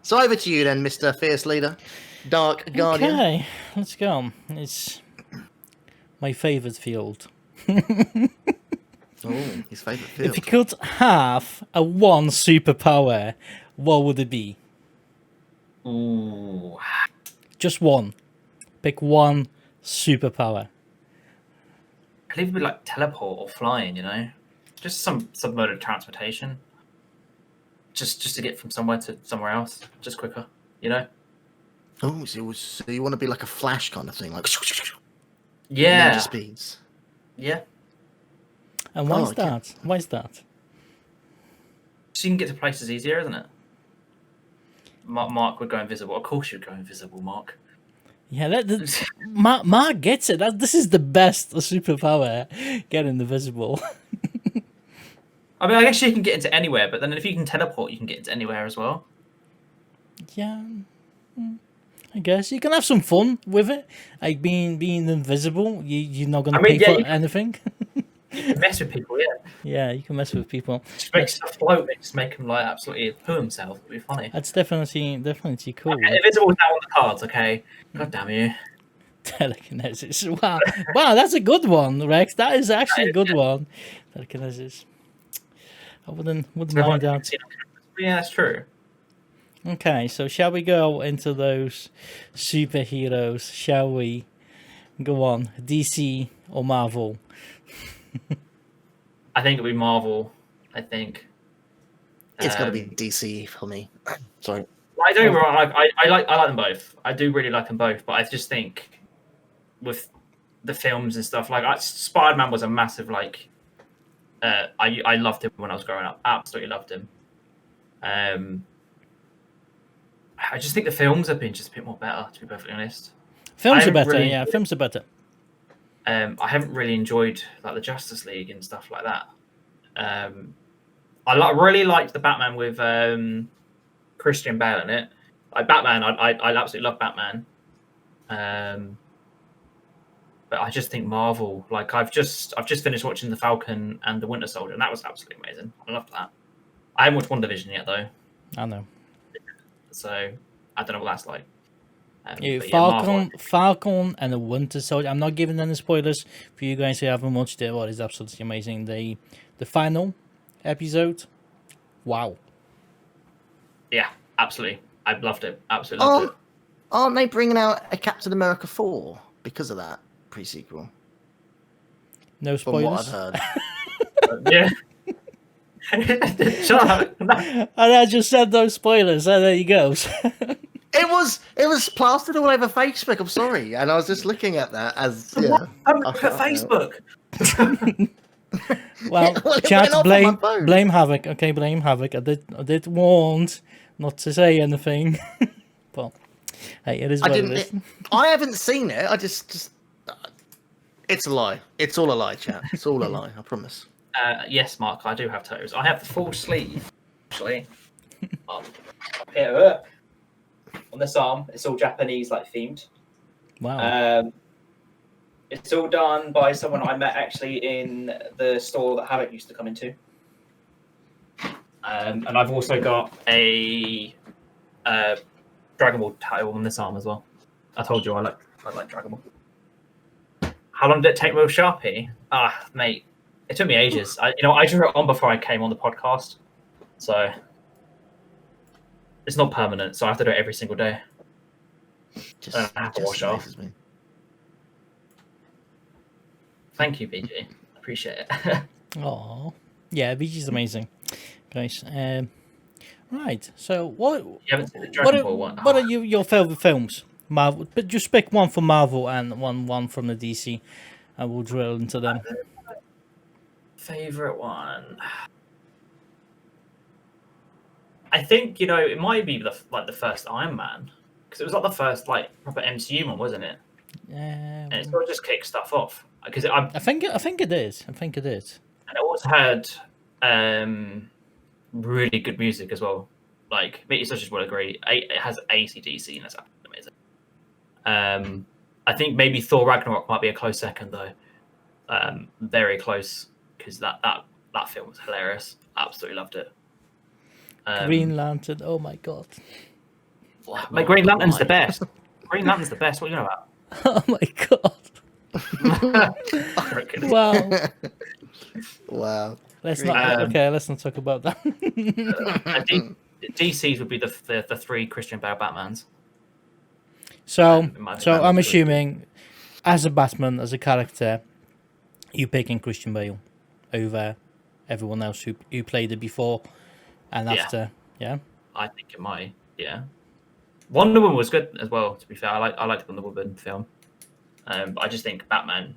So over to you then, Mr. Fierce Leader, Dark Guardian. Okay, let's go. It's my favorite field. Oh, his favorite field. If you could have one superpower, what would it be? Ooh. Just one. Pick one superpower. I believe it would be like teleport or flying, just some mode of transportation. Just to get from somewhere to somewhere else, just quicker, Oh, so you want to be like a Flash kind of thing, like Yeah. ninja speeds. Yeah. And why is okay. that? Why is that? So you can get to places easier, isn't it? Mark would go invisible. Of course you'd go invisible, Mark. Yeah, Mark gets it. This is the best superpower. Get invisible. I mean, I guess you can get into anywhere, but then if you can teleport, you can get into anywhere as well. Yeah, I guess you can have some fun with it. Like being invisible, you're not gonna pay for anything. You can mess with people, yeah. Yeah, you can mess with people. Just make stuff float. Just make him like absolutely poo himself. It'd be funny. That's definitely cool. Okay, Invisible's now on the cards, okay? God damn you. Telekinesis. Wow, that's a good one, Rex. That is actually a good one. Telekinesis. I wouldn't mind that. Yeah, that's true. Okay, so shall we go into those superheroes? Shall we? Go on, DC or Marvel? I think it'll be Marvel. I think It's got to be DC for me. Sorry. I don't get me wrong. I like them both. I do really like them both, but I just think with the films and stuff, like Spider-Man was a massive like. I loved him when I was growing up. Absolutely loved him. I just think the films have been just a bit more better, to be perfectly honest. Films are better, films are better. I haven't really enjoyed like the Justice League and stuff like that. I really liked the Batman with Christian Bale in it. Like Batman, I absolutely love Batman. But I just think Marvel, like I've just finished watching The Falcon and The Winter Soldier, and that was absolutely amazing. I loved that. I haven't watched WandaVision yet though. I know. So I don't know what that's like. Falcon and The Winter Soldier. I'm not giving any spoilers for you guys who haven't watched it. What is absolutely amazing. The final episode. Wow. Yeah, absolutely. I loved it. Absolutely loved it. Aren't they bringing out a Captain America 4 because of that pre-sequel? No spoilers. From what I've heard. Yeah. Shut up. And I just said those spoilers, so there you go. It was plastered all over Facebook. I'm sorry, and I was just looking at that as I'm looking at Facebook. Well, Well, it chat, went off on my phone. blame Havoc. Okay, blame Havoc. I did warned not to say anything. But hey, it is I what didn't. it is. I haven't seen it. I just. It's a lie. It's all a lie, chat. It's all a lie. I promise. Yes, Mark, I do have toes. I have the full sleeve, actually. Up here, on this arm. It's all Japanese, like, themed. Wow. It's all done by someone I met, actually, in the store that Havoc used to come into. And I've also got a Dragon Ball tattoo on this arm as well. I told you I like Dragon Ball. How long did it take me with Sharpie? Mate, it took me ages. I drew it on before I came on the podcast, so it's not permanent. So I have to do it every single day. I have to wash it off. Me. Thank you, BG. Appreciate it. Oh, yeah, BG's amazing, guys. Right. So what? You haven't seen the Dragon Ball one. What are your favorite films? Marvel, but just pick one from Marvel and one from the DC, and we'll drill into them. Favorite one? I think it might be the first Iron Man, because it was like the first like proper MCU one, wasn't it? And it sort of just kicked stuff off because I think it is. And it also had really good music as well. Like it's just what a great. It has AC/DC and it's amazing. I think maybe Thor Ragnarok might be a close second though. Very close, because that film was hilarious. Absolutely loved it. Green Lantern. Oh my god. My Green Lantern's the best. Green Lantern's the best. What are you know about? Oh my god. Wow. Wow. Let's not talk about that. DC's would be the three Christian Bale Batmans. So I'm assuming, as a Batman, as a character, you picking Christian Bale over everyone else who played it before and after. Yeah. I think it might. Yeah. Wonder Woman was good as well. To be fair, I liked the Wonder Woman film. But I just think Batman.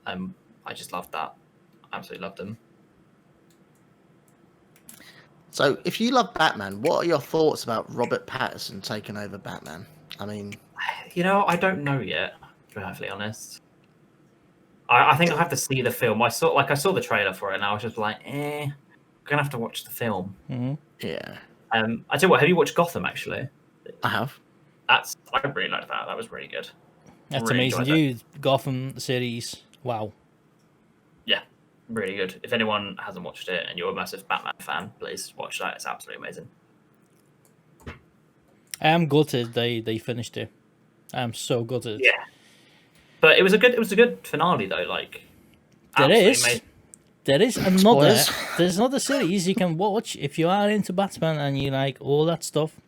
I just loved that. Absolutely loved him. So, if you love Batman, what are your thoughts about Robert Pattinson taking over Batman? I mean, I don't know yet. To be perfectly honest, I think I have to see the film. I saw the trailer for it, and I was just like, I'm gonna have to watch the film. Mm-hmm. Yeah. I tell you what, have you watched Gotham? Actually, I have. I really liked that. That was really good. That's really amazing. Gotham series. Wow. Yeah, really good. If anyone hasn't watched it and you're a massive Batman fan, please watch that. It's absolutely amazing. I am gutted they finished it. I'm so gutted. Yeah, but it was a good finale though. Like there is another series you can watch if you are into Batman and you like all that stuff.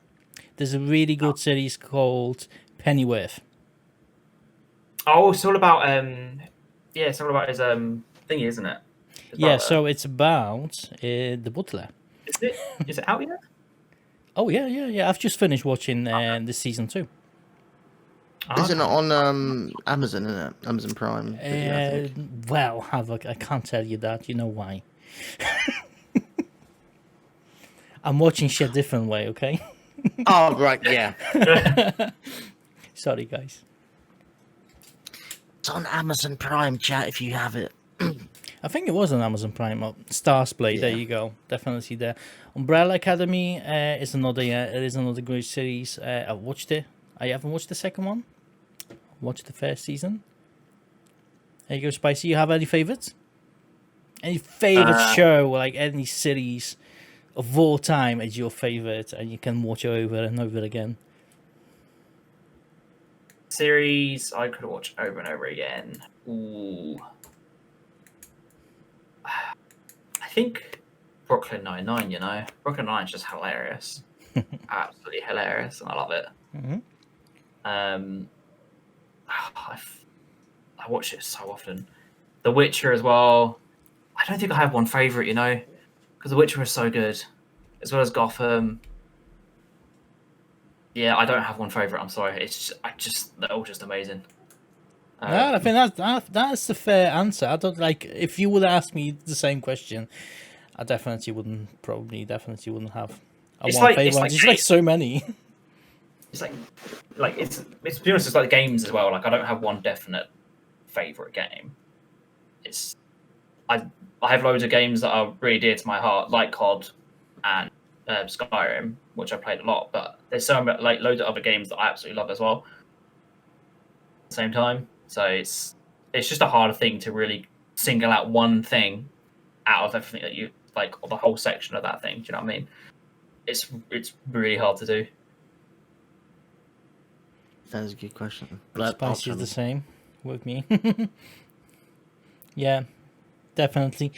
There's a really good series called Pennyworth. Oh, it's all about it's all about his thingy, isn't it? So it's about the butler. Is it out yet? Oh yeah. I've just finished watching this season 2. Isn't it on Amazon, isn't it? Amazon Prime Video, I think. Well, Havoc, I can't tell you that. You know why. I'm watching shit different way, okay? Oh, right, yeah. Sorry, guys. It's on Amazon Prime, chat, if you have it. I think it was on Amazon Prime. Stars Play, there you go. Definitely there. Umbrella Academy is another great series. I've watched it. I haven't watched the second one. Watched the first season. There you go, Spicy. You have any favorites? Any favorite show, like any series of all time is your favorite, and you can watch it over and over again? Series I could watch over and over again. Ooh. I think Brooklyn Nine-Nine, Brooklyn Nine is just hilarious. Absolutely hilarious, and I love it. Mm-hmm. I watch it so often. The Witcher as well. I don't think I have one favourite, because The Witcher is so good, as well as Gotham. Yeah, I don't have one favourite. I'm sorry. They're all just amazing. No, I think that's the fair answer. I don't like if you would ask me the same question, I definitely wouldn't have a It's one like- favorite. it's like There's like so many. It's like it's to be honest, it's like games as well. Like I don't have one definite favorite game. It's I have loads of games that are really dear to my heart, like COD and Skyrim, which I played a lot. But there's like loads of other games that I absolutely love as well. At the same time, so it's just a harder thing to really single out one thing out of everything that you like, or the whole section of that thing. Do you know what I mean? It's really hard to do. That is a good question. Spicy is the same with me. Yeah, definitely.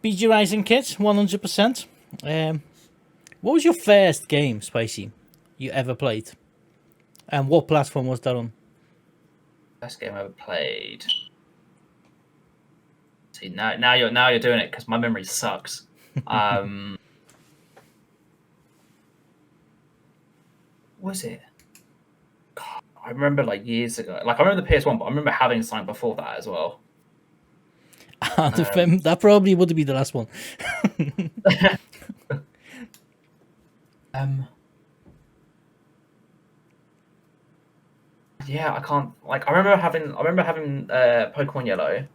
BG Rising Kids, 100%. What was your first game, Spicy, you ever played? And what platform was that on? Best game I ever played. See, now you're doing it because my memory sucks. Was it? God, I remember like years ago. Like I remember the PS1, but I remember having something before that as well. That probably would be the last one. Yeah, I can't. Like I remember having Pokemon Yellow.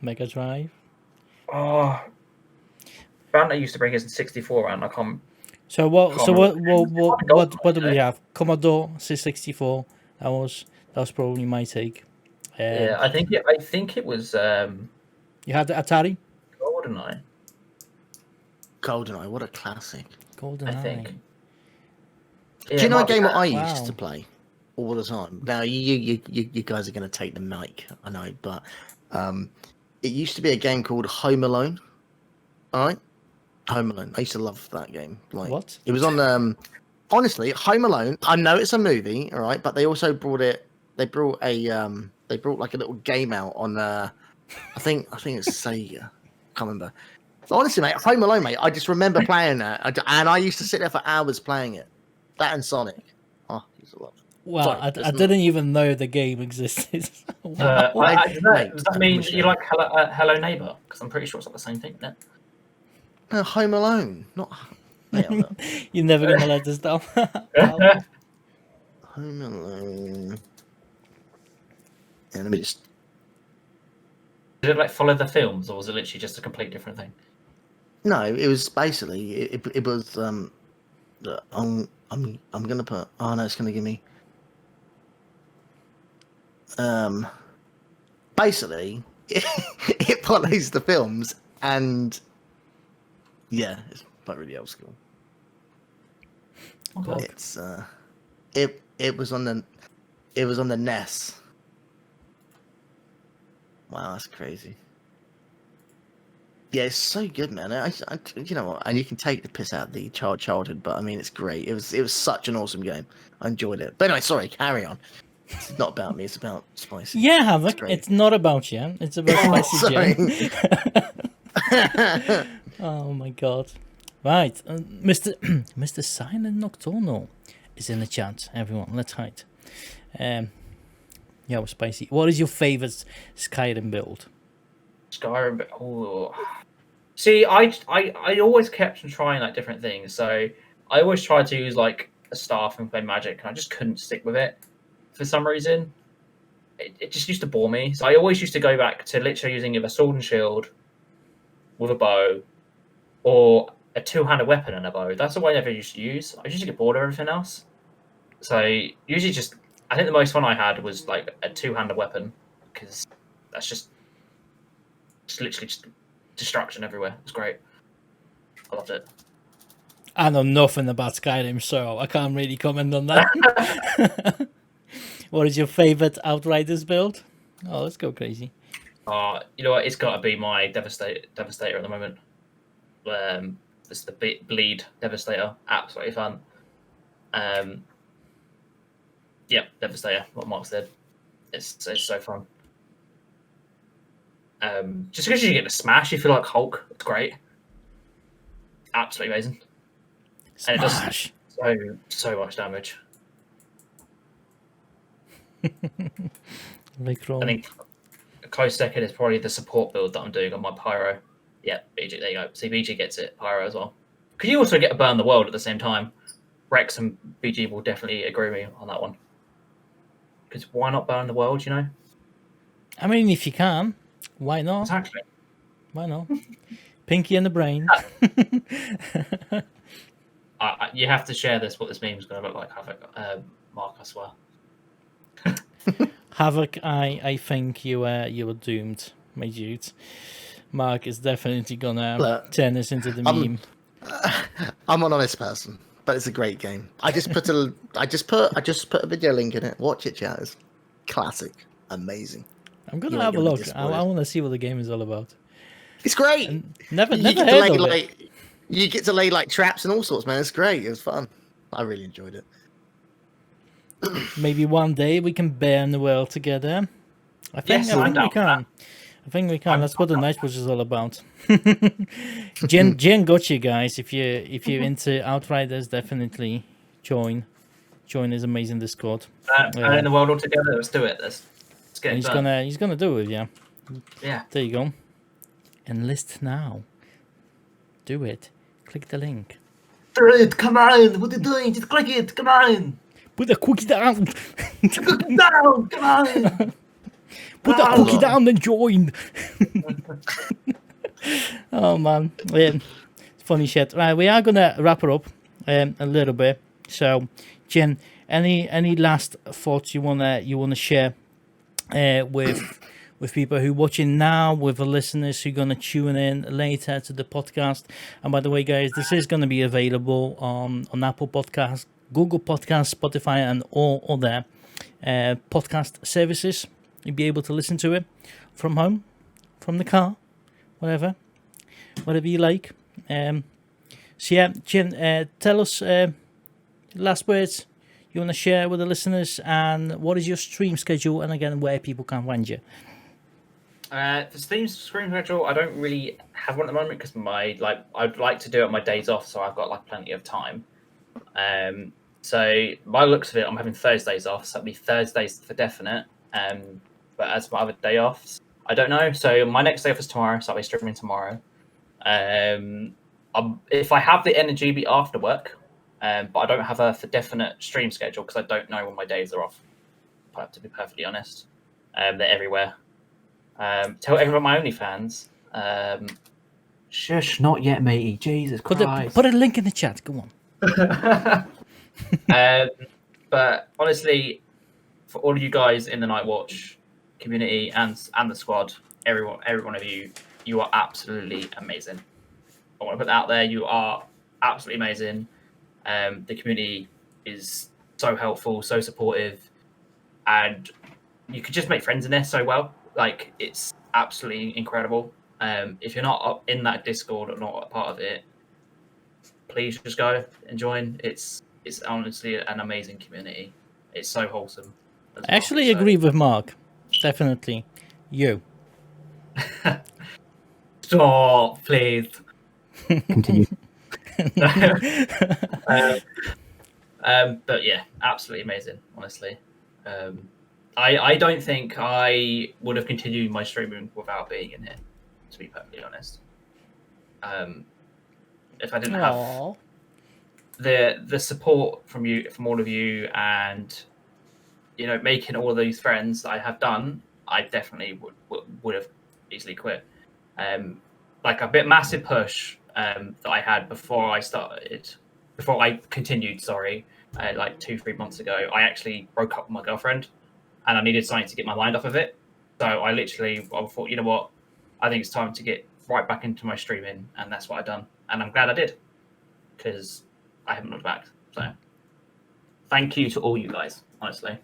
Mega Drive. Oh, Band that used to bring us in 64 around. I can't. So what do we Right? have? Commodore 664. That was probably my take. Yeah, I think it was You had the Atari. GoldenEye. GoldenEye, what a classic. GoldenEye. I think. Do you know a game that I Wow. used to play all the time? Now you guys are going to take the mic, I know, but it used to be a game called Home Alone. All right, Home Alone. I used to love that game. Like, What? It was on. Honestly, Home Alone. I know it's a movie, all right, but they also brought it. They brought like a little game out on. I think it's Sega. Can't remember. Honestly, mate, Home Alone, mate. I just remember playing that, and I used to sit there for hours playing it. That and Sonic. Oh, I used to love it. Well, Sorry, I that's didn't even know the game existed. Wow. Does that mean you like Hello Neighbor? Because I'm pretty sure it's not the same thing, isn't it? No, Home Alone, not. Hang on, look. You're never gonna let this down. Home Alone. Yeah, let me just. Did it like follow the films, or was it literally just a complete different thing? No, it was basically it was look, I'm gonna put. Oh no, it's gonna give me. Basically, it follows the films, and yeah, it's like really old school. Okay. It's it was on the NES. Wow, that's crazy. Yeah, it's so good, man. I you know what? And you can take the piss out of the childhood, but I mean, it's great. It was such an awesome game. I enjoyed it. But anyway, sorry, carry on. It's not about me. It's about Spicy. Yeah, Havoc. great. It's not about you. It's about Spicy Jen. Sorry. Oh my god. Right, Mr. Silent Nocturnal is in the chat. Everyone, let's hide. Yeah, Spicy. What is your favorite Skyrim build? Skyrim. Oh. See, I always kept on trying like different things. So I always tried to use like a staff and play magic, and I just couldn't stick with it for some reason. It just used to bore me. So I always used to go back to literally using either sword and shield with a bow, or a two-handed weapon and a bow. That's the way I never used to use. I used to get bored of everything else. So usually just, I think the most fun I had was like a two-handed weapon, because that's just literally just destruction everywhere. It was great. I loved it. I know nothing about Skyrim, so I can't really comment on that. What is your favorite Outriders build? Oh, let's go crazy. You know what? It's got to be my Devastator at the moment. It's the Bleed Devastator. Absolutely fun. Yeah, Devastator. What Mark said. It's so fun. Just because you get to smash, you feel like Hulk. It's great. Absolutely amazing. And it Smash. does so much damage. Rickroll. I think a close second is probably the support build that I'm doing on my Pyro. Yeah, BG, there you go. See, BG gets it, Pyro as well. Could you also get a Burn the World at the same time? Rex and BG will definitely agree with me on that one. Because why not Burn the World, you know? I mean, if you can, why not? Exactly. Why not? Pinky and the brain. You have to share this, what this meme is going to look like, Mark, I swear. Havoc, I think you were doomed, my dude. Mark is definitely gonna turn this into the meme. I'm an honest person, but it's a great game. I just put a video link in it. Watch it, chat. It's classic, amazing. I'm gonna have a look. I want to see what the game is all about. It's great. Never you heard get of it. You get to lay like traps and all sorts, man. It's great. It was fun. I really enjoyed it. Maybe one day we can burn the world together. I think we can. I think we can. That's what the NightVVatch is all about. Jen got you guys. If you're into Outriders, definitely join his amazing Discord. Burn the world all together. Let's do it. Let's get it done. He's gonna do it. Yeah. Yeah. There you go. Enlist now. Do it. Click the link. Do it. Come on. What are you doing? Just click it. Come on. Put the cookie down. Cookie down. Come on. Put the cookie down and join. Oh man, it's funny shit. Right, we are gonna wrap it up a little bit. So, Jen, any last thoughts you wanna share with people who are watching now, with the listeners who are gonna tune in later to the podcast? And by the way, guys, this is gonna be available on Apple Podcasts, Google Podcasts, Spotify, and all other podcast services. You'll be able to listen to it from home, from the car, whatever you like. So yeah, Jen, tell us last words you want to share with the listeners, and what is your stream schedule, and again, where people can find you. The stream schedule, I don't really have one at the moment because I'd like to do it on my days off, so I've got plenty of time. So by the looks of it, I'm having Thursdays off, so it'll be Thursdays for definite. But as my other day offs, I don't know. So my next day off is tomorrow, so I'll be streaming tomorrow. If I have the energy, be after work, but I don't have a for definite stream schedule because I don't know when my days are off. I have to be perfectly honest. They're everywhere. Tell everyone my OnlyFans. Shush, not yet, matey. Jesus Christ. Put a link in the chat. Go on. But honestly, for all of you guys in the NightVVatch community and the squad, every one of you, you are absolutely amazing. I want to put that out there. You are absolutely amazing. The community is so helpful, so supportive, and you could just make friends in there so well. It's absolutely incredible. If you're not in that Discord or not a part of it, please just go and join. It's honestly an amazing community. It's so wholesome. I actually agree with Mark. Definitely. You. Stop, please. Continue. But yeah, absolutely amazing, honestly. I don't think I would have continued my streaming without being in here, to be perfectly honest. If I didn't have the support from all of you, and making all of these friends that I have done, I definitely would have easily quit. A bit massive push that I had before I continued. Sorry, 2-3 months ago, I actually broke up with my girlfriend, and I needed something to get my mind off of it. So I thought, you know what, I think it's time to get right back into my streaming, and that's what I've done, and I'm glad I did, because I haven't looked back. So thank you to all you guys, honestly.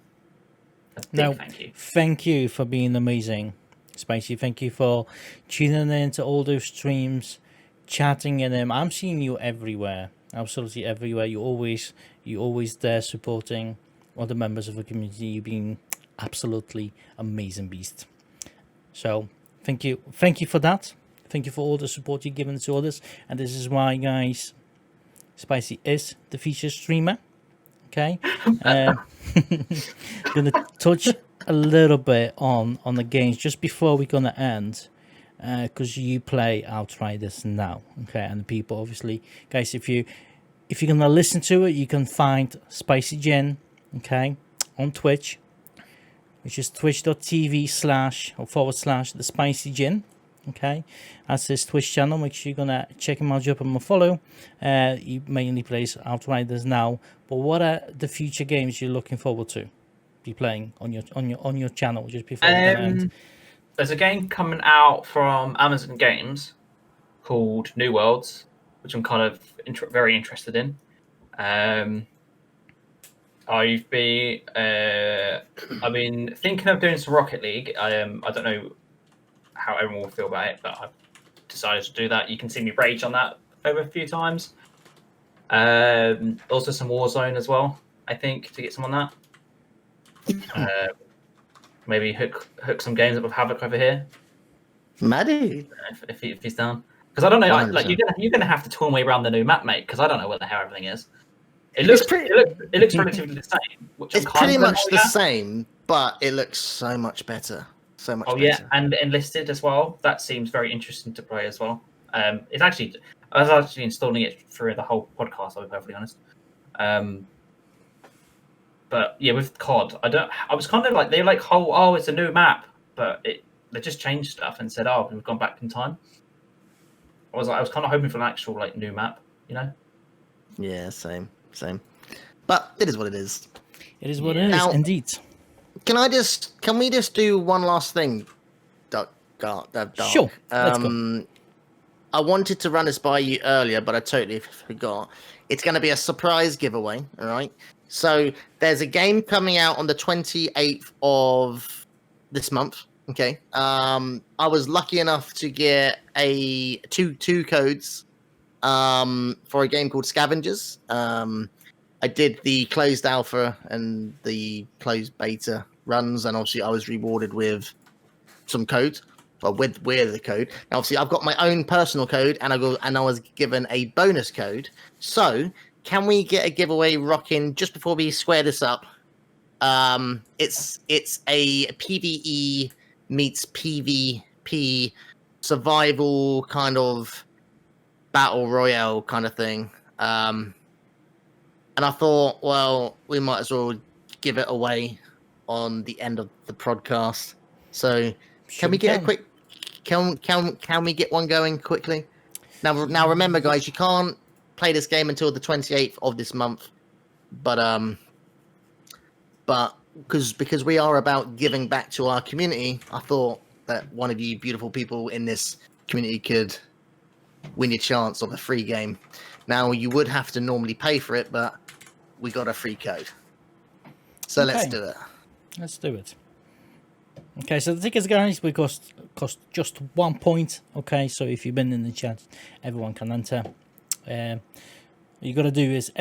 Thank you for being amazing, Spicy. Thank you for tuning in to all those streams, chatting in them. I'm seeing you everywhere, absolutely everywhere. You always there supporting all the members of the community. You've been absolutely amazing beast. So thank you for that. Thank you for all the support you've given to others, and this is why, guys, Spicy is the featured streamer. Okay, gonna touch a little bit on the games just before we're gonna end, because you play Outriders now, okay? And the people, obviously, guys, if you're gonna listen to it, you can find TheSpicyGin, okay, on Twitch, which is twitch.tv//TheSpicyGin. Okay, that's his Twitch channel. Make sure you're gonna check him out, drop him a follow. He mainly plays Outriders now, but what are the future games you're looking forward to be playing on your channel just before we end? There's a game coming out from Amazon Games called New Worlds, which I'm kind of very interested in. I've been thinking of doing some Rocket League. I don't know how everyone will feel about it, but I've decided to do that. You can see me rage on that over a few times. Also some Warzone as well, I think, to get some on that. Maybe hook some games up with Havoc over here. Maddie, if he's down. Because I don't know, 100%. like you're gonna have to tour me around the new map, mate. Because I don't know where the hell everything is. It looks relatively the same. Which it's pretty much the same, but it looks so much better. So much. Oh better. yeah, and Enlisted as well. That seems very interesting to play as well. I was actually installing it through the whole podcast. I'll be perfectly honest. But yeah, with COD, I was kind of like it's a new map, but they just changed stuff and said, oh, we've gone back in time. I was kind of hoping for an actual like new map, you know? Yeah, same. But it is what it is. It is what it is, Now, indeed. Can we just do one last thing, Dark? Sure, let's go. I wanted to run this by you earlier, but I totally forgot. It's going to be a surprise giveaway, all right? So there's a game coming out on the 28th of this month, okay? I was lucky enough to get two codes for a game called Scavengers. I did the closed alpha and the closed beta runs, and obviously I was rewarded with some code, or with the code. Now, obviously, I've got my own personal code, and I was given a bonus code. So, can we get a giveaway rocking just before we square this up? It's a PvE meets PvP survival kind of battle royale kind of thing. And I thought, well, we might as well give it away on the end of the podcast. So, can we get a quick? Can we get one going quickly? Now, remember, guys, you can't play this game until the 28th of this month. But because we are about giving back to our community, I thought that one of you beautiful people in this community could win your chance of a free game. Now, you would have to normally pay for it, but we got a free code. So Okay. Let's do it. Let's do it. Okay, so the tickets, guys, will cost just 1 point. Okay, so if you've been in the chat, everyone can enter. All you got to do is !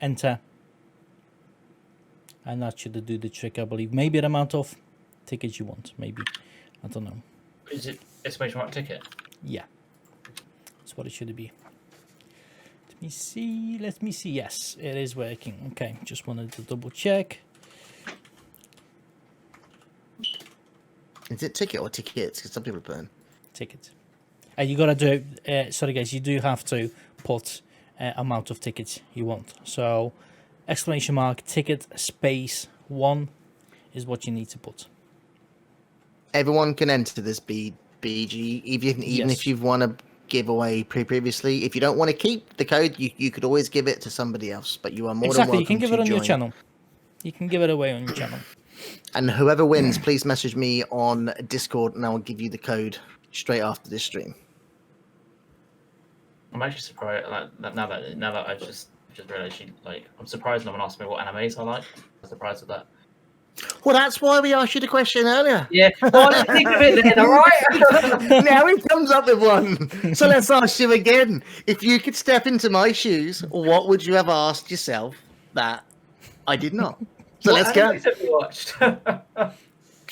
enter. And that should do the trick, I believe. Maybe the amount of tickets you want. Maybe. I don't know. Is it ! Ticket? Yeah. That's what it should be. Let me see. Yes, it is working. Okay, just wanted to double check. Is it ticket or tickets? Because some people are putting Ticket. You gotta do. Sorry, guys. You do have to put amount of tickets you want. So, ! ticket space 1 is what you need to put. Everyone can enter this BG, even Yes. if you've won a giveaway previously. If you don't want to keep the code, you could always give it to somebody else. But you are more than Exactly. welcome You can give to it on your join. channel. You can give it away on your channel. And whoever wins, please message me on Discord, and I will give you the code straight after this stream. I'm actually surprised. Like now that I just realised, I'm surprised no one asked me what animes I like. I'm surprised at that. Well, that's why we asked you the question earlier. Yeah. Well, let's think of it then, all right? Now he comes up with one. So let's ask you again. If you could step into my shoes, what would you have asked yourself that I did not? So let's go. What animes have you watched?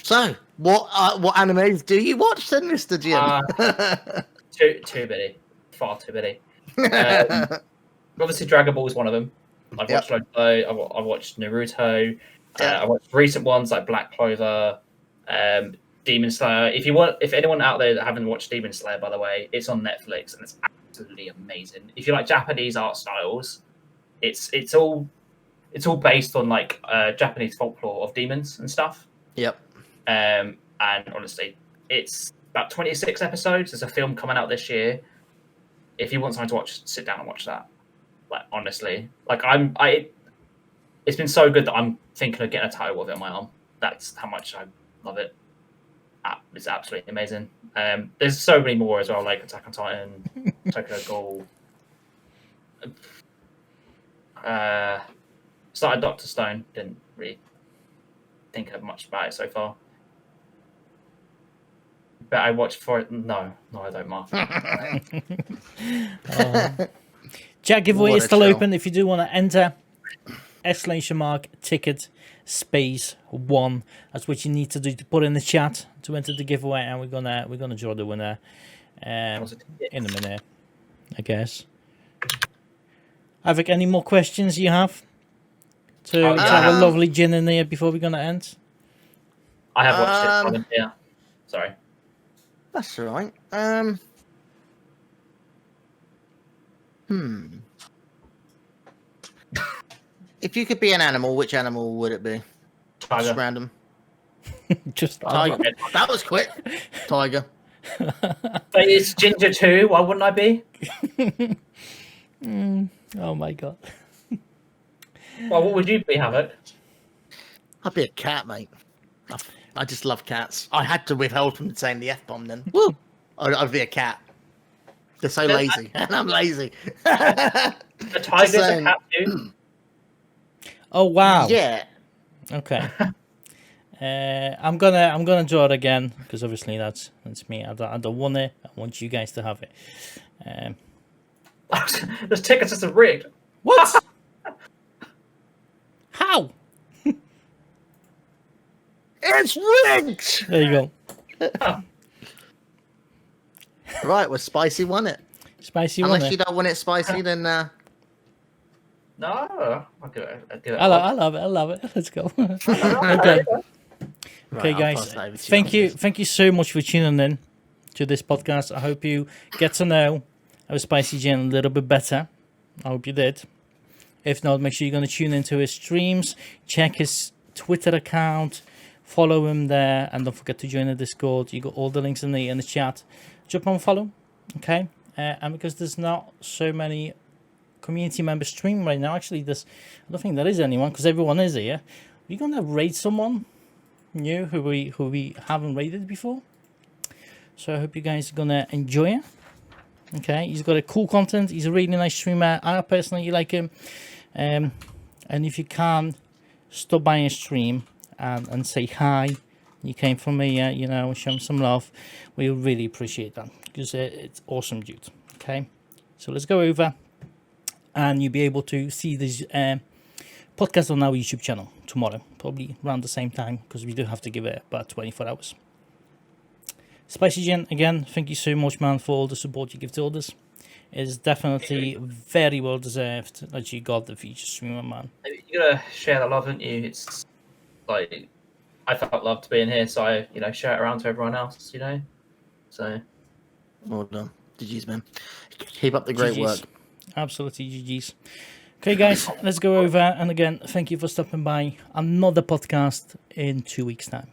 So, what animes do you watch then, Mr. Jim? Too many. Far too many. Obviously, Dragon Ball is one of them. I've watched I've watched Naruto, I watched recent ones like Black Clover, Demon Slayer. If anyone out there that haven't watched Demon Slayer, by the way, it's on Netflix and it's absolutely amazing. If you like Japanese art styles, it's all based on like Japanese folklore of demons and stuff. Yep. And honestly, it's about 26 episodes. There's a film coming out this year. If you want something to watch, sit down and watch that. Like honestly, like it's been so good that I'm thinking of getting a tattoo of it on my arm. That's how much I love it. It's absolutely amazing. There's so many more as well, like Attack on Titan, Tokyo Ghoul. Started Dr. Stone. Didn't really think of much about it so far. But I watched for it. No, I don't, Mark. Chat giveaway What is a still troll. open. If you do want to enter, !ticket space 1. That's what you need to do to put in the chat to enter the giveaway, and we're gonna draw the winner in a minute, I guess. Havik, any more questions you have to have a lovely gin in there before we're gonna end? I have watched it. Yeah, sorry. That's all right. If you could be an animal, which animal would it be? Just Tiger. random. Just Tiger. That was quick. Tiger. But it's Ginger too. Why wouldn't I be? oh my god. Well, what would you be, Havoc? I'd be a cat, mate. I just love cats. I had to withhold from saying the F-bomb then. Woo! I'd be a cat. They're so lazy. And I'm lazy. A tiger's a saying. cat too. Oh wow. Yeah. Okay. I'm gonna draw it again because obviously that's me. I don't want it. I want you guys to have it. Those tickets are rigged. What? How? It's rigged! There you go. Right, well, Spicy won it. Spicy Unless one. you don't want it spicy, then... No, I'll give it. I love it. Let's go. Okay. Right, Okay, I'll guys. pass it over to you Thank after you. this. Thank you so much for tuning in to this podcast. I hope you get to know our Spicy Gin a little bit better. I hope you did. If not, make sure you're going to tune into his streams, check his Twitter account, follow him there, and don't forget to join the Discord. You got all the links in the chat. Jump on follow, okay? And because there's not so many community members streaming right now, actually, I don't think there is anyone because everyone is here. We're gonna raid someone new who we haven't raided before. So I hope you guys are gonna enjoy it. Okay, he's got a cool content. He's a really nice streamer. I personally like him. And if you can, stop by his stream and say hi. You came from me, show him some love. We really appreciate that because it's awesome, dude. Okay, so let's go over, and you'll be able to see this podcast on our YouTube channel tomorrow, probably around the same time because we do have to give it about 24 hours. Spicy Gin, again, thank you so much, man, for all the support you give to others. It's definitely very well deserved that you got the feature streamer, man. You gotta share that love, haven't you? It's like I felt loved being here, so I, share it around to everyone else, So Well done. GG's, man. Keep up the great GGs. work. Absolutely, GG's. Okay, guys, let's go over. And again, thank you for stopping by. Another podcast in 2 weeks' time.